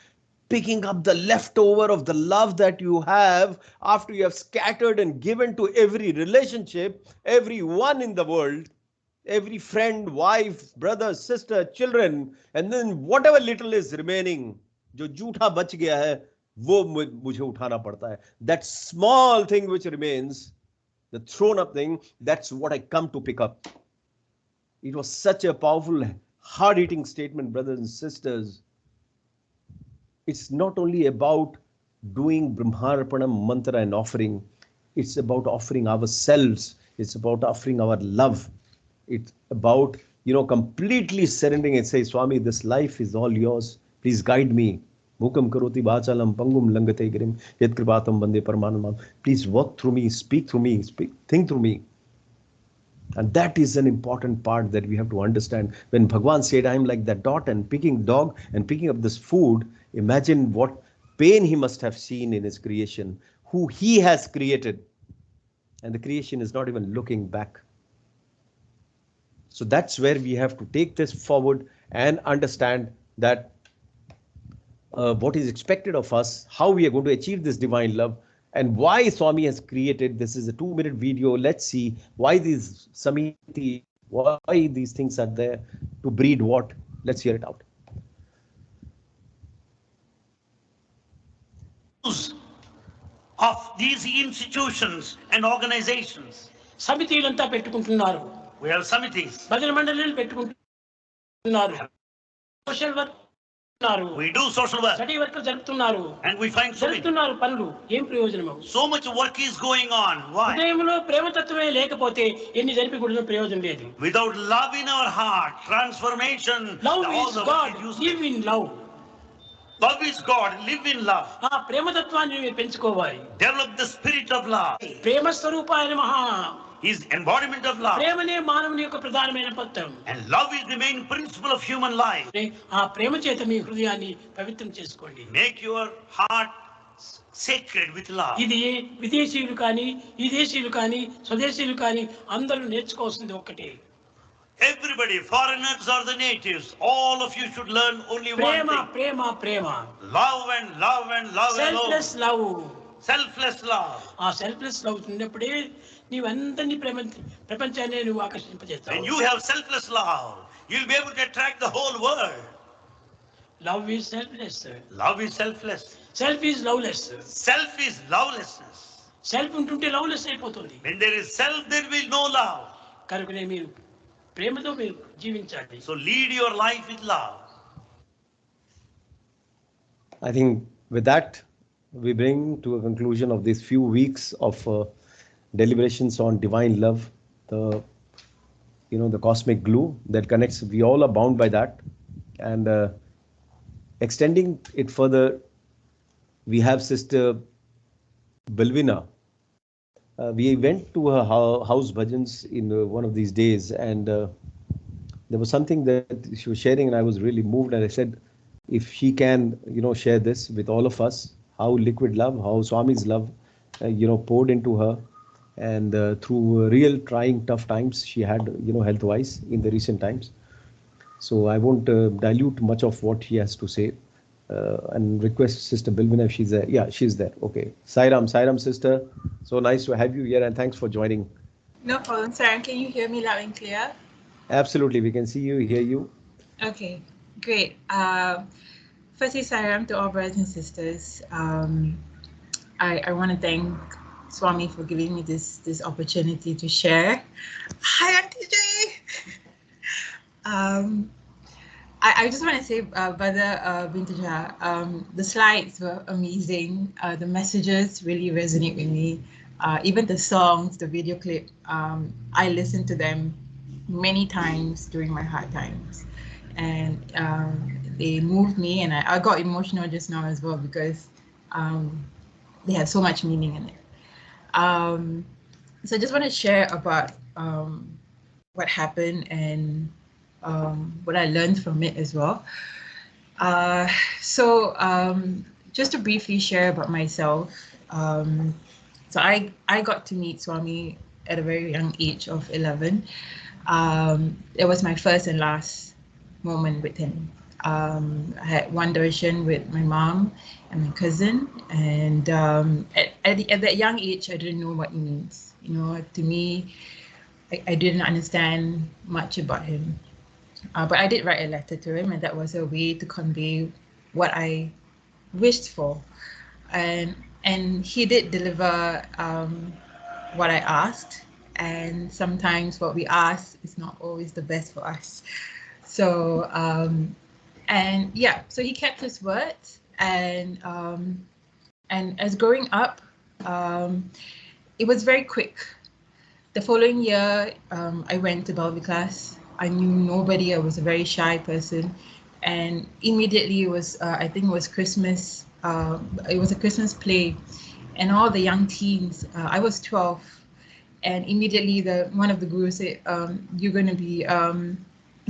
S1: picking up the leftover of the love that you have after you have scattered and given to every relationship, everyone in the world, every friend, wife, brother, sister, children, and then whatever little is remaining, jo jhootha bach gaya hai, wo mujhe uthana padta hai. That small thing which remains, the thrown up thing, that's what I come to pick up. It was such a powerful, hard-hitting statement, brothers and sisters. It's not only about doing Brahmarpanam mantra and offering. It's about offering ourselves. It's about offering our love. It's about, completely surrendering and say, Swami, this life is all yours. Please guide me. Mukam karoti vachalam pangum langate girim yat kripatam bande paramanamam. Please work through me, speak through me, think through me. And that is an important part that we have to understand. When Bhagwan said, I'm like that dog and picking up this food, imagine what pain he must have seen in his creation, who he has created. And the creation is not even looking back. So that's where we have to take this forward and understand that what is expected of us, how we are going to achieve this divine love, and why Swami has created. This is a 2-minute video. Let's see why these samiti, why these things are there to breed what. Let's hear it out.
S6: Of these institutions and organizations.
S3: సమితిలంతా పెట్టుకుంటున్నారు.
S6: We have samitis.
S3: భజన మండలిలు పెట్టుకుంటున్నారు. Social work
S6: We do social work.
S3: Study work జరుపుతున్నారు.
S6: And we find
S3: జరుపుతున్నారు పనులు. ఏం ప్రయోజనం?
S6: So much work is going on. Why?
S3: హృదయంలో ప్రేమతత్వమే లేకపోతే ఎన్ని జరిపి కూడా ప్రయోజనం లేదు.
S6: Without love in our heart, transformation.
S3: Love is God. Live in love.
S6: Love is God. Live in love.
S3: ఆ ప్రేమతత్వాన్ని మీరు పెంచుకోవాలి.
S6: Develop the spirit of love.
S3: ప్రేమ స్వరూపాయ నమః.
S6: Is embodiment of love.
S3: ప్రేమనే మానవుని యొక్క ప్రధానమైన తత్వం.
S6: And love is the main principle of human life.
S3: ఆ ప్రేమ చేత మీ హృదయాన్ని పవిత్రం చేసుకోండి.
S6: Make your heart sacred with love.
S3: ఇది విదేశీయులు కానీ ఈ దేశీయులు కానీ స్వదేశీయులు కానీ అందరూ నేర్చుకోవాల్సింది ఒక్కటే.
S6: Everybody, foreigners or the natives, all of you should learn only one thing.
S3: Prema.
S6: Love and love and love alone.
S3: Selfless love.
S6: Selfless love.
S3: ఆ సెల్ఫ్లెస్ లవ్ ఉన్నప్పుడే నీవు అందరినీ ప్రపంచాన్ని నువ్వు ఆకర్షింపజేస్తావు.
S6: When you have selfless love, you'll be able to attract the whole world.
S3: Love is selfless.
S6: Love is selfless.
S3: Self is loveless.
S6: Self is lovelessness.
S3: Self ఉంటుంటే loveless అయిపోతుంది.
S6: When there is self, there will be no love.
S3: కనుకనే మీరు ప్రేమతో మీరు జీవించాలి.
S6: So lead your life with love.
S1: I think with that, we bring to a conclusion of these few weeks of deliberations on divine love. The the cosmic glue that connects. We all are bound by that. And extending it further, we have Sister Belvina. We went to her house bhajans in one of these days, and there was something that she was sharing, and I was really moved. And I said, if she can, share this with all of us, how liquid love, how Swami's love, poured into her, and through real trying, tough times she had, health-wise in the recent times. So I won't dilute much of what she has to say, and request Sister Belvina if she's there. Yeah, she's there. Okay. Sairam, sister. So nice to have you here, and thanks for joining.
S7: No problem, Sarah. Can you hear me loud and clear?
S1: Absolutely. We can see you, hear you.
S7: Okay, great. Firstly, Sairam, to all brothers and sisters. I want to thank Swami for giving me this opportunity to share. Hi, Auntie Jay. I just want to say, Brother Bintaja, the slides were amazing. The messages really resonate with me. Even the songs, the video clip, I listened to them many times during my hard times. And they moved me, and I got emotional just now as well, because they have so much meaning in it. So I just want to share about what happened and what I learned from it as well. So just to briefly share about myself. So I got to meet Swami at a very young age of 11. It was my first and last moment with him. I had one darshan with my mom and my cousin, and at that young age, I didn't know what it means. To me, I didn't understand much about him. But I did write a letter to him, and that was a way to convey what I wished for. And he did deliver what I asked. And sometimes what we ask is not always the best for us. So, so he kept his word. And as growing up, it was very quick. The following year, I went to Belvina class. I knew nobody. I was a very shy person, and immediately it was I think it was Christmas. It was a Christmas play, and all the young teens. I was 12, and immediately one of the gurus said, "You're going to be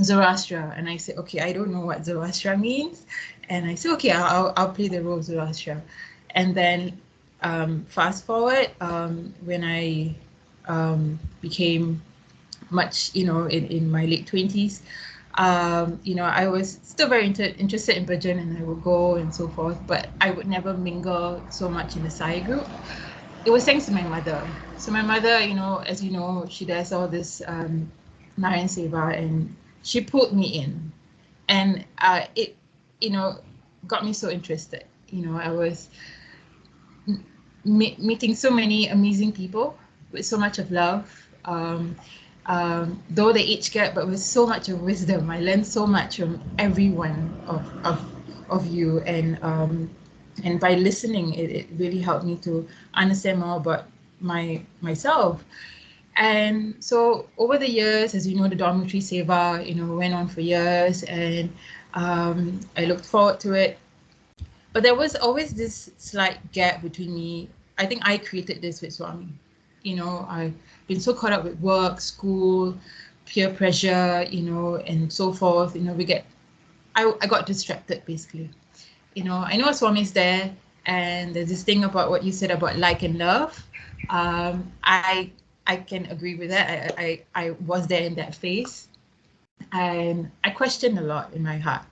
S7: Zoroaster," and I said, "Okay, I don't know what Zoroaster means," and I said, "Okay, I'll play the role of Zoroaster," and then fast forward when I became much, in my late 20s, I was still very interested in bhajan, and I would go and so forth, but I would never mingle so much in the Sai group. It was thanks to my mother. So my mother, as you know, she does all this Narayan Seva, and she pulled me in, and it, got me so interested. I was meeting so many amazing people with so much of love. Though the age gap, but with so much of wisdom. I learned so much from every one of you, and by listening, it really helped me to understand more about myself. And so over the years, as you know, the dormitory seva, went on for years, and I looked forward to it. But there was always this slight gap between me. I think I created this with Swami. I've been so caught up with work, school, peer pressure, and so forth. I got distracted basically. I know Swami's there, and there's this thing about what you said about like and love. I can agree with that. I was there in that phase, and I questioned a lot in my heart.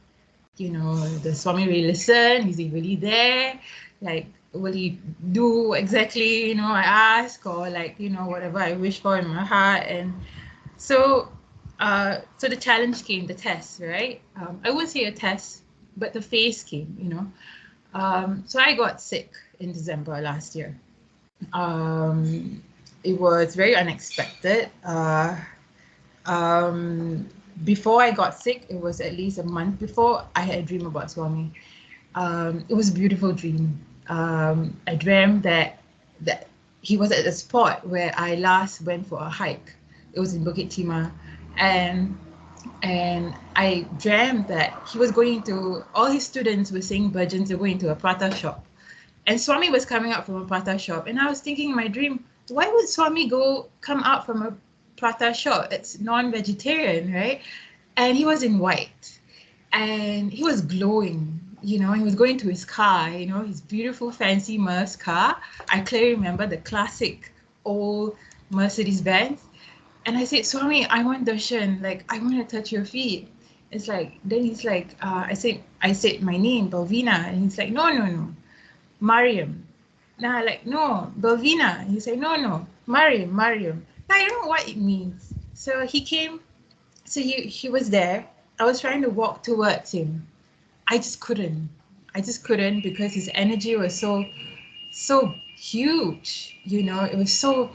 S7: Does Swami really listen? Is he really there? Like, will he do exactly, I ask, or whatever I wish for in my heart? And so the challenge came, the test, right? I wouldn't say a test, but the phase came, So I got sick in December last year. It was very unexpected. Before I got sick, it was at least a month before, I had a dream about Swami. It was a beautiful dream. I dreamt that he was at the spot where I last went for a hike. It was in Bukit Timah, and I dreamt that he was going to, all his students were saying bhajans, they were going to a prata shop. And Swami was coming out from a prata shop. And I was thinking in my dream, why would Swami come out from a prata shop? It's non-vegetarian, right? And he was in white. And he was glowing, you know, he was going to his car, you know, his beautiful fancy Merc car. I clearly remember the classic old Mercedes Benz. And I said, Swami, I want darshan, like I want to touch your feet. It's like, then he's like, I said my name, Belvina, and he's like, no, Mariam. Now like, no, Belvina. He said, no, Mariam. Now I don't know what it means. So he came, so he was there. I was trying to walk towards him. I just couldn't because his energy was so huge, you know, it was so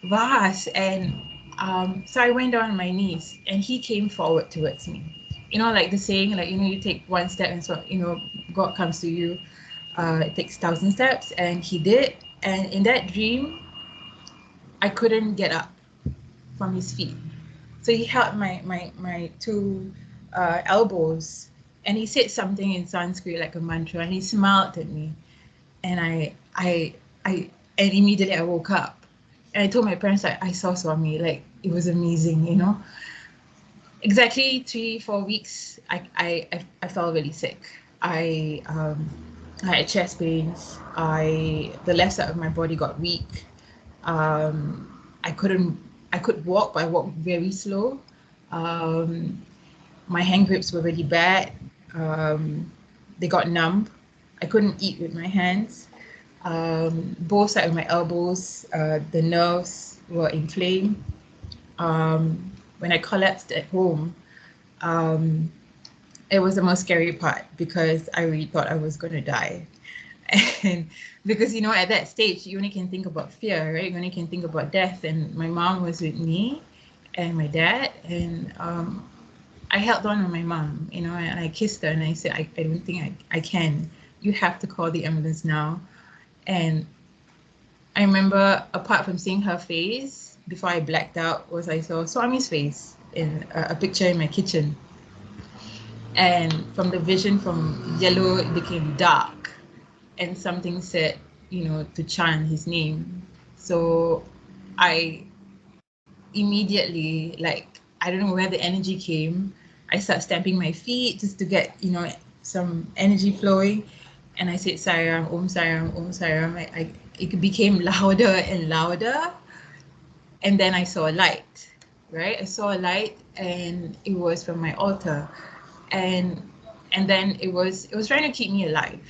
S7: vast. And so I went down on my knees and he came forward towards me. You know, like the saying, like, you know, you take one step and so, you know, God comes to you. It takes 1,000 steps, and he did. And in that dream, I couldn't get up from his feet. So he held my two elbows, and he said something in Sanskrit like a mantra, and he smiled at me, and I and immediately I woke up, and I told my parents that I saw Swami, like it was amazing, you know. Exactly 3-4 weeks, I felt really sick. I had chest pains. The left side of my body got weak. I could walk, but I walked very slow. My hand grips were really bad. They got numb. I couldn't eat with my hands. Both sides of my elbows, the nerves were inflamed. When I collapsed at home, it was the most scary part because I really thought I was going to die. And because, you know, at that stage, you only can think about fear, right? You only can think about death. And my mom was with me and my dad. And I held on my mom, you know, and I kissed her and I said, I don't think I can. You have to call the ambulance now. And I remember, apart from seeing her face, before I blacked out, was I saw Swami's face in a picture in my kitchen. And from the vision from yellow, it became dark. And something said, you know, to chant his name. So I immediately, like, I don't know where the energy came. I started stamping my feet just to get, you know, some energy flowing. And I said, Sairam, Om Sairam, Om Sairam. It became louder and louder. And then I saw a light, right? I saw a light and it was from my altar. And then it was trying to keep me alive.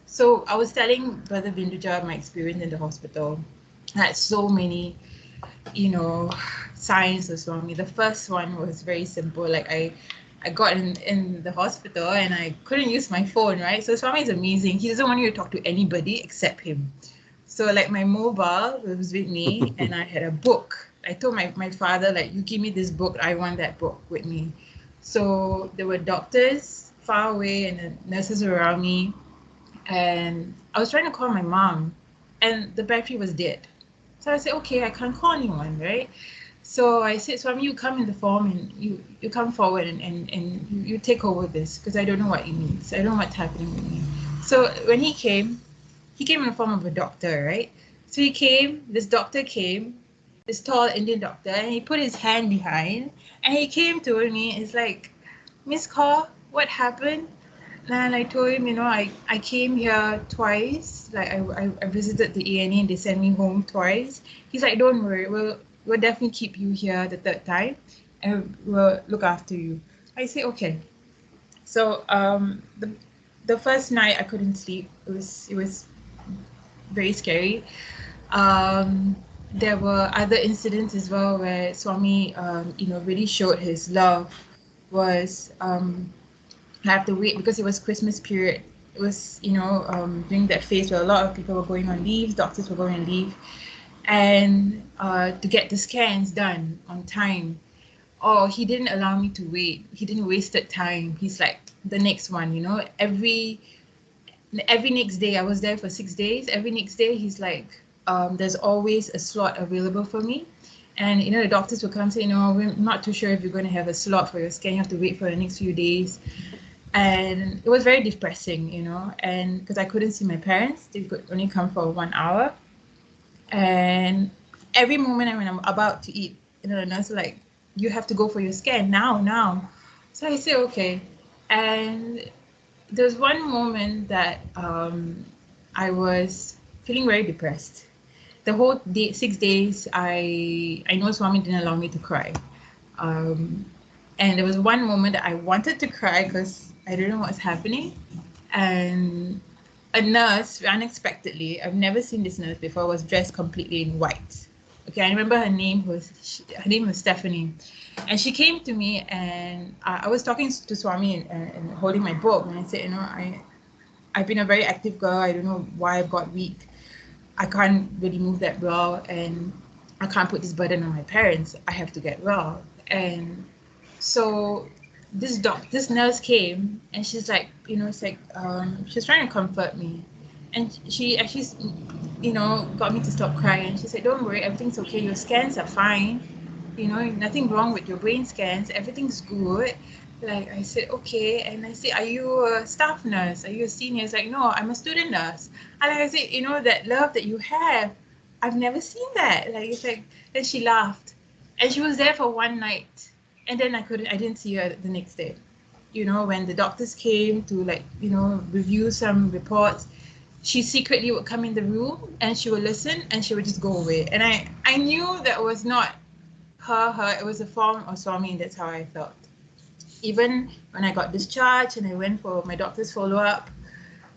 S7: So I was telling Brother Binduja my experience in the hospital. I had so many, you know, signs of Swami. The first one was very simple. Like I got in the hospital and I couldn't use my phone, right? So Swami is amazing. He doesn't want you to talk to anybody except him. So like my mobile was with me and I had a book. I told my father, like, you give me this book, I want that book with me. So there were doctors far away and the nurses around me. And I was trying to call my mom and the battery was dead. So I said, okay, I can't call anyone, right? So I said, Swami, you come in the form and you come forward and you take over this because I don't know what it means. I don't know what's happening with me. So when he came in the form of a doctor, right? So this doctor came, this tall Indian doctor, and he put his hand behind and he came to me. It's like, Miss Kaur, what happened? And I told him, you know, I came here twice. Like I visited the A&E and they sent me home twice. He's like, don't worry, we'll definitely keep you here the third time and we'll look after you. I say, okay. So the first night I couldn't sleep. It was very scary. There were other incidents as well where Swami, you know, really showed his love. Was I have to wait because it was Christmas period. It was, you know, during that phase where a lot of people were going on leave, doctors were going on leave, and to get the scans done on time. Oh, he didn't allow me to wait. He didn't waste time. He's like, the next one, you know, every next day. I was there for 6 days. Every next day, he's like, there's always a slot available for me. And the doctors will come and say, we're not too sure if you're going to have a slot for your scan. You have to wait for the next few days. And it was very depressing, and because I couldn't see my parents, they could only come for 1 hour. And every moment when I'm about to eat, the nurse was like, you have to go for your scan now. So I say, okay. And there's one moment that I was feeling very depressed. The whole day, 6 days, I know Swami didn't allow me to cry. And there was one moment that I wanted to cry because I didn't know what's happening. And a nurse, unexpectedly, I've never seen this nurse before, was dressed completely in white. Okay, I remember her name was Stephanie. And she came to me, and I was talking to Swami and holding my book. And I said, I've been a very active girl. I don't know why I've got weak. I can't really move that well, and I can't put this burden on my parents. I have to get well. And so this nurse came, and she's like, she's trying to comfort me. And she actually, got me to stop crying. And she said, don't worry, everything's okay. Your scans are fine. Nothing wrong with your brain scans. Everything's good. Like, I said, okay. And I said, are you a staff nurse? Are you a senior? It's like, no, I'm a student nurse. And like I said, that love that you have, I've never seen that. Like, it's like, then she laughed. And she was there for one night. And then I didn't see her the next day. When the doctors came to review some reports, she secretly would come in the room and she would listen and she would just go away. And I knew that was not her, it was a form of Swami, and that's how I felt. Even when I got discharged and I went for my doctor's follow-up,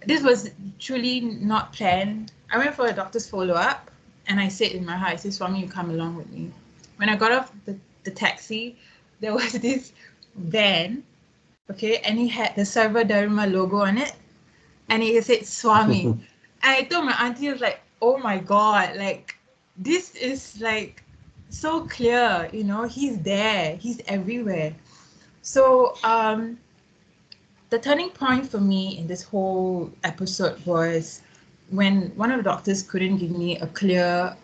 S7: this was truly not planned. I went for a doctor's follow-up and I said in my heart, I said, Swami, you come along with me. When I got off the taxi, there was this van, okay, and he had the Sarva Dharma logo on it, and he said Swami. And I told my auntie, I was like, oh my God, like, this is like so clear, he's there, he's everywhere. So the turning point for me in this whole episode was when one of the doctors couldn't give me a clear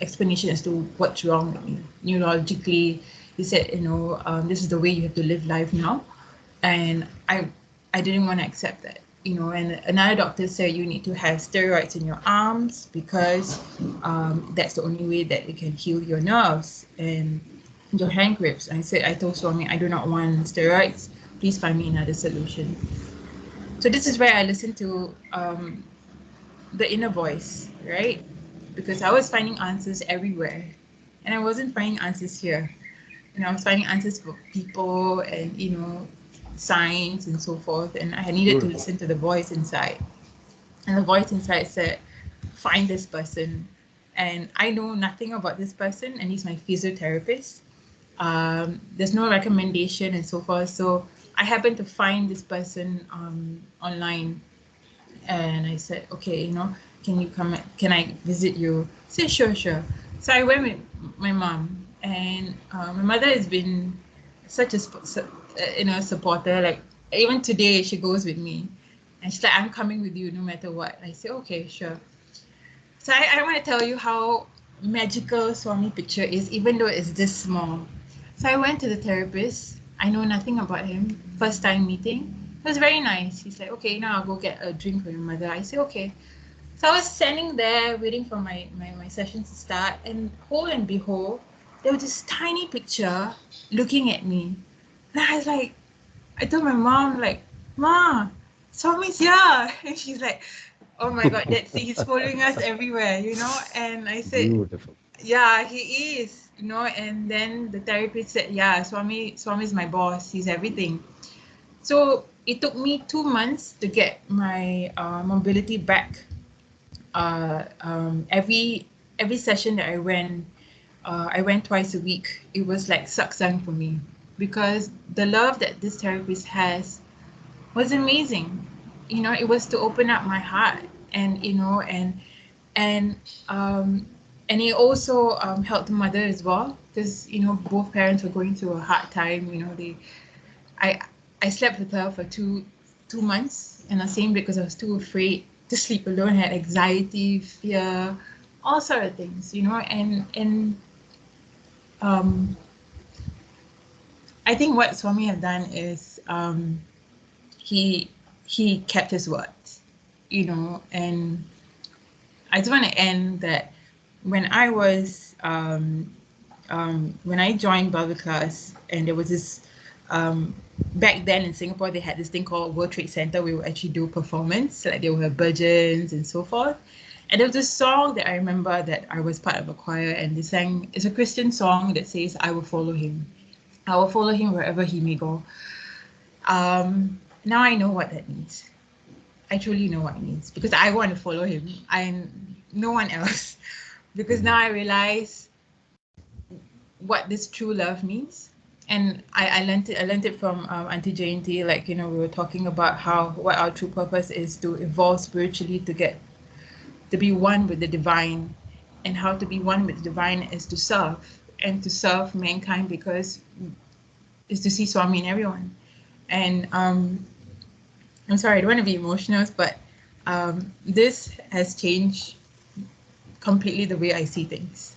S7: explanation as to what's wrong with me neurologically. He said, this is the way you have to live life now. And I didn't want to accept that, and another doctor said you need to have steroids in your arms because that's the only way that it can heal your nerves and your hand grips. I told Swami, I do not want steroids. Please find me another solution. So this is where I listened to the inner voice, right? Because I was finding answers everywhere and I wasn't finding answers here. I was finding answers for people and, signs and so forth. And I needed to listen to the voice inside. And the voice inside said, find this person. And I know nothing about this person, and he's my physiotherapist. There's no recommendation and so forth. So I happened to find this person online. And I said, okay, can you come, can I visit you? He said, sure. So I went with my mom, and my mother has been such a supporter. Like, even today she goes with me and she's like, I'm coming with you no matter what. I say, okay, sure. So I want to tell you how magical Swami picture is, even though it's this small. So I went to the therapist. I know nothing about him. First time meeting. It was very nice. He's like, okay, now I'll go get a drink for your mother. I say, okay. So I was standing there waiting for my session to start, and lo and behold, there was this tiny picture looking at me. And I was like, I told my mom, like, Ma, Swami's here. And she's like, oh my God, he's following us everywhere, And I said, beautiful. Yeah, he is, And then the therapist said, yeah, Swami's my boss. He's everything. So it took me 2 months to get my mobility back. Every session that I went twice a week. It was like Satsang for me, because the love that this therapist has was amazing. It was to open up my heart, and and he also helped the mother as well, because both parents were going through a hard time. I slept with her for two months in the same bed because I was too afraid to sleep alone. I had anxiety, fear, all sort of things, and I think what Swami has done is he kept his words, you know, and I just want to end that when I was when I joined Bible class, and there was this back then in Singapore they had this thing called World Trade Center. We would actually do performance, like they would have bhajans and so forth. And there was this song that I remember that I was part of a choir, and they sang. It's a Christian song that says, "I will follow him. I will follow him wherever he may go." Now I know what that means. I truly know what it means because I want to follow him. No one else. Because now I realize what this true love means. And I learned it from Auntie Jayanti. Like, you know, we were talking about what our true purpose is, to evolve spiritually, to be one with the divine. And how to be one with the divine is to serve, and to serve mankind, because is to see Swami in everyone. And I'm sorry, I don't want to be emotional, but this has changed completely the way I see things.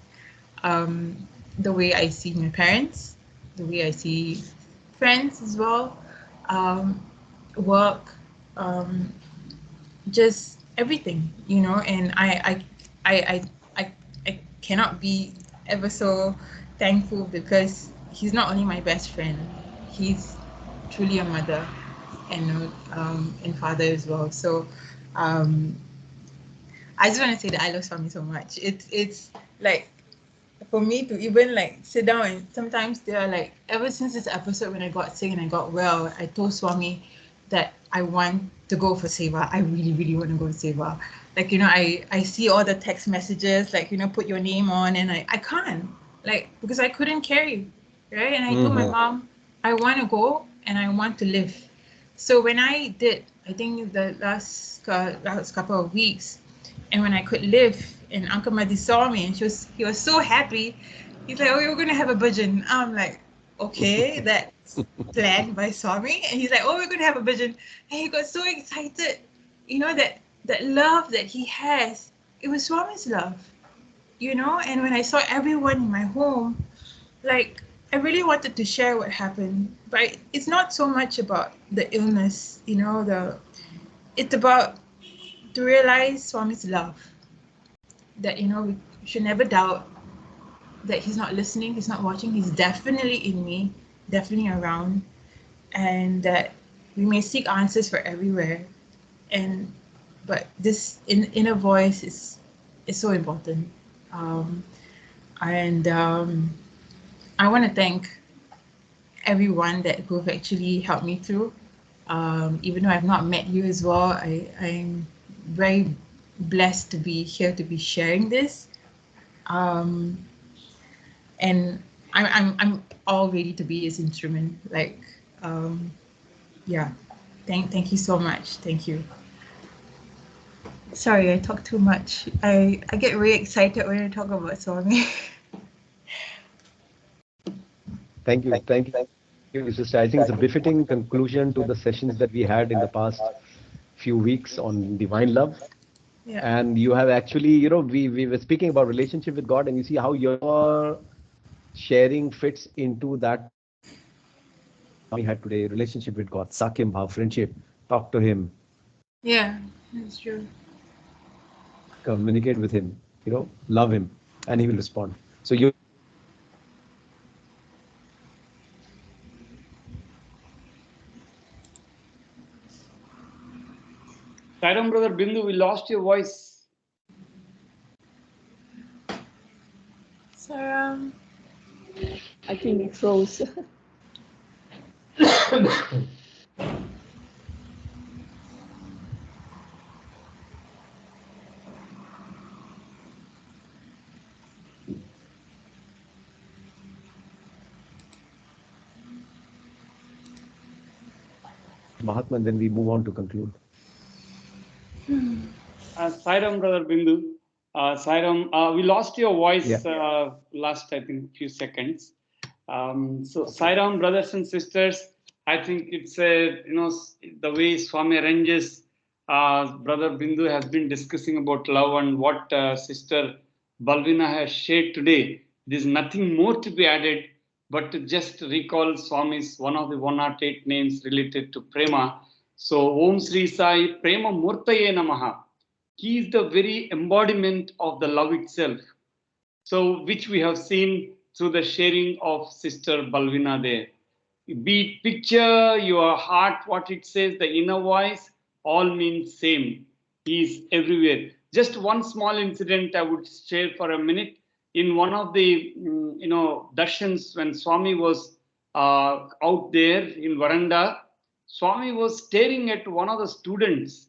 S7: The way I see my parents, the way I see friends as well, work, just everything, you know. And I cannot be ever so thankful, because he's not only my best friend, he's truly a mother and father as well. So I just want to say that I love Swami so much. It's like, for me to even like sit down, and sometimes they are like, ever since this episode when I got sick and I got well, I told Swami that I want to go for Seva. I really, really want to go to Seva. Like, you know, I see all the text messages, like, you know, put your name on, and I can't, like, because I couldn't carry, right? And I told my mom, I want to go and I want to live. So when I did, I think the last couple of weeks, and when I could live, and Uncle Madi saw me, and he was so happy. He's like, "Oh, you're gonna have a bhajan." I'm like, "Okay, that's planned by Swami." And he's like, "Oh, we're gonna have a bhajan," and he got so excited. You know, that love that he has, it was Swami's love, you know. And when I saw everyone in my home, like, I really wanted to share what happened, but it's not so much about the illness, you know. It's about to realize Swami's love, that, you know, we should never doubt that he's not listening, he's not watching, he's definitely in me, definitely around, and that we may seek answers for everywhere, but this inner voice is so important. And I want to thank everyone who have actually helped me through. Even though I've not met you as well, I'm very blessed to be here, to be sharing this. And I'm all ready to be his instrument. Like, yeah. Thank you so much. Thank you. Sorry, I talk too much. I get really excited when I talk about Swami.
S1: Thank you. Thank you, sister. I think it's a befitting conclusion to the sessions that we had in the past few weeks on divine love.
S7: Yeah.
S1: And you have actually, you know, we were speaking about relationship with God, and you see how your sharing fits into that we had today, relationship with God, Sakim Bhav, friendship, talk to him.
S7: Yeah, that's true.
S1: Communicate with him, you know, love him, and he will respond. So you
S2: Sairam brother Bindu, we lost your voice.
S7: So,
S8: I think it froze.
S1: Mahatma, and then we move on to conclude.
S2: Sairam brother Bindu. Sairam, we lost your voice last, I think, few seconds. So Sairam, brothers and sisters, I think it's the way Swami arranges. Brother Bindu has been discussing about love, and what Sister Belvina has shared today. There's nothing more to be added, but to just recall Swami's one of the 108 names related to Prema. So Om Sri Sai Prema Murtaye Namaha. He is the very embodiment of the love itself. So which we have seen through the sharing of Sister Belvina there. Be it picture, your heart, what it says, the inner voice, all means same. He is everywhere. Just one small incident I would share for a minute. In one of the darshans, when Swami was out there in veranda, Swami was staring at one of the students.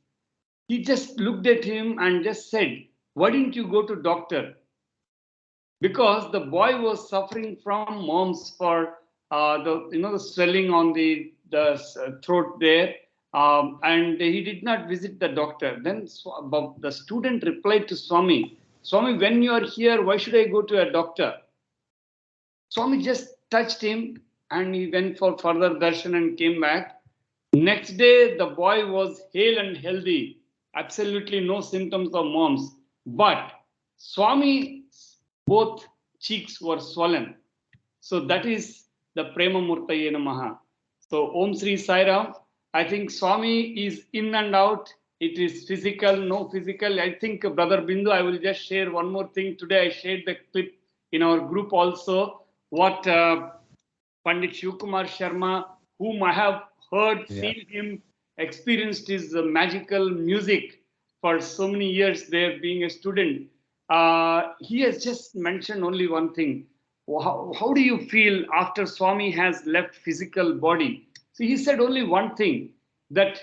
S2: He just looked at him and just said, "Why didn't you go to doctor?" Because the boy was suffering from mumps for the swelling on the throat there, and he did not visit the doctor. Then the student replied to Swami, "Swami, when you are here, why should I go to a doctor?" Swami just touched him and he went for further darshan and came back. Next day, the boy was hale and healthy, absolutely no symptoms of mumps. But Swami, both cheeks were swollen. So that is the Prema Murtaye Namaha. So Om Sri Sai Ram. I think Swami is in and out. It is physical, no physical. I think Brother Bindu, I will just share one more thing. Today I shared the clip in our group also. What Pandit Shivkumar Sharma, whom I have heard, seen him, experienced his magical music for so many years there being a student. He has just mentioned only one thing. How do you feel after Swami has left physical body? So he said only one thing, that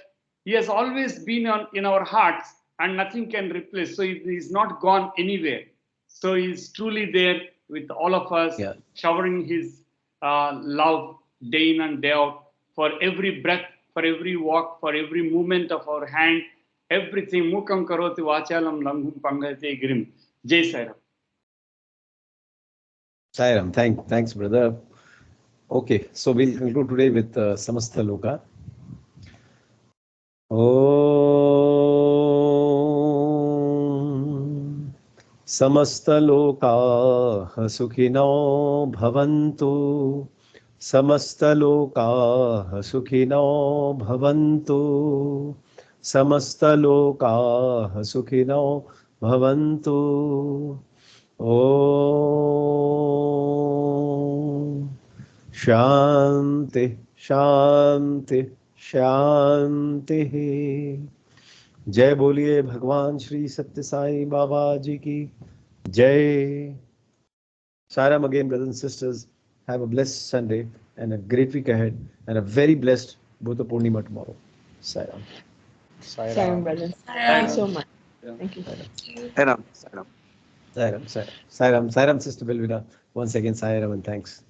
S2: he has always been in our hearts and nothing can replace. So he is not gone anywhere. So he is truly there with all of us, showering his love day in and day out for every breath, for every walk, for every movement of our hand, everything. Mukam karoti vachalam langum pangate girim. Jai Sai Ram.
S1: Sai Ram, thanks, brother. Okay, so we'll conclude today with Samastha Loka. Om Samastha Loka Sukhino Bhavantu. Samastha Loka Sukhino Bhavantu. Samastha Loka Sukhino Bhavantu. Om Shanti, Shanti, Shanti. जय बोलिए भगवान श्री सत्य साई बाबा जी की जय. Saram again, brothers and sisters. Have a blessed Sunday and a great week ahead and a very blessed Buddha Purnima tomorrow. Saram.
S8: Saram, brothers. Thanks so much. Thank you.
S1: Saram, Sister Belvina. Once again, Saram and thanks.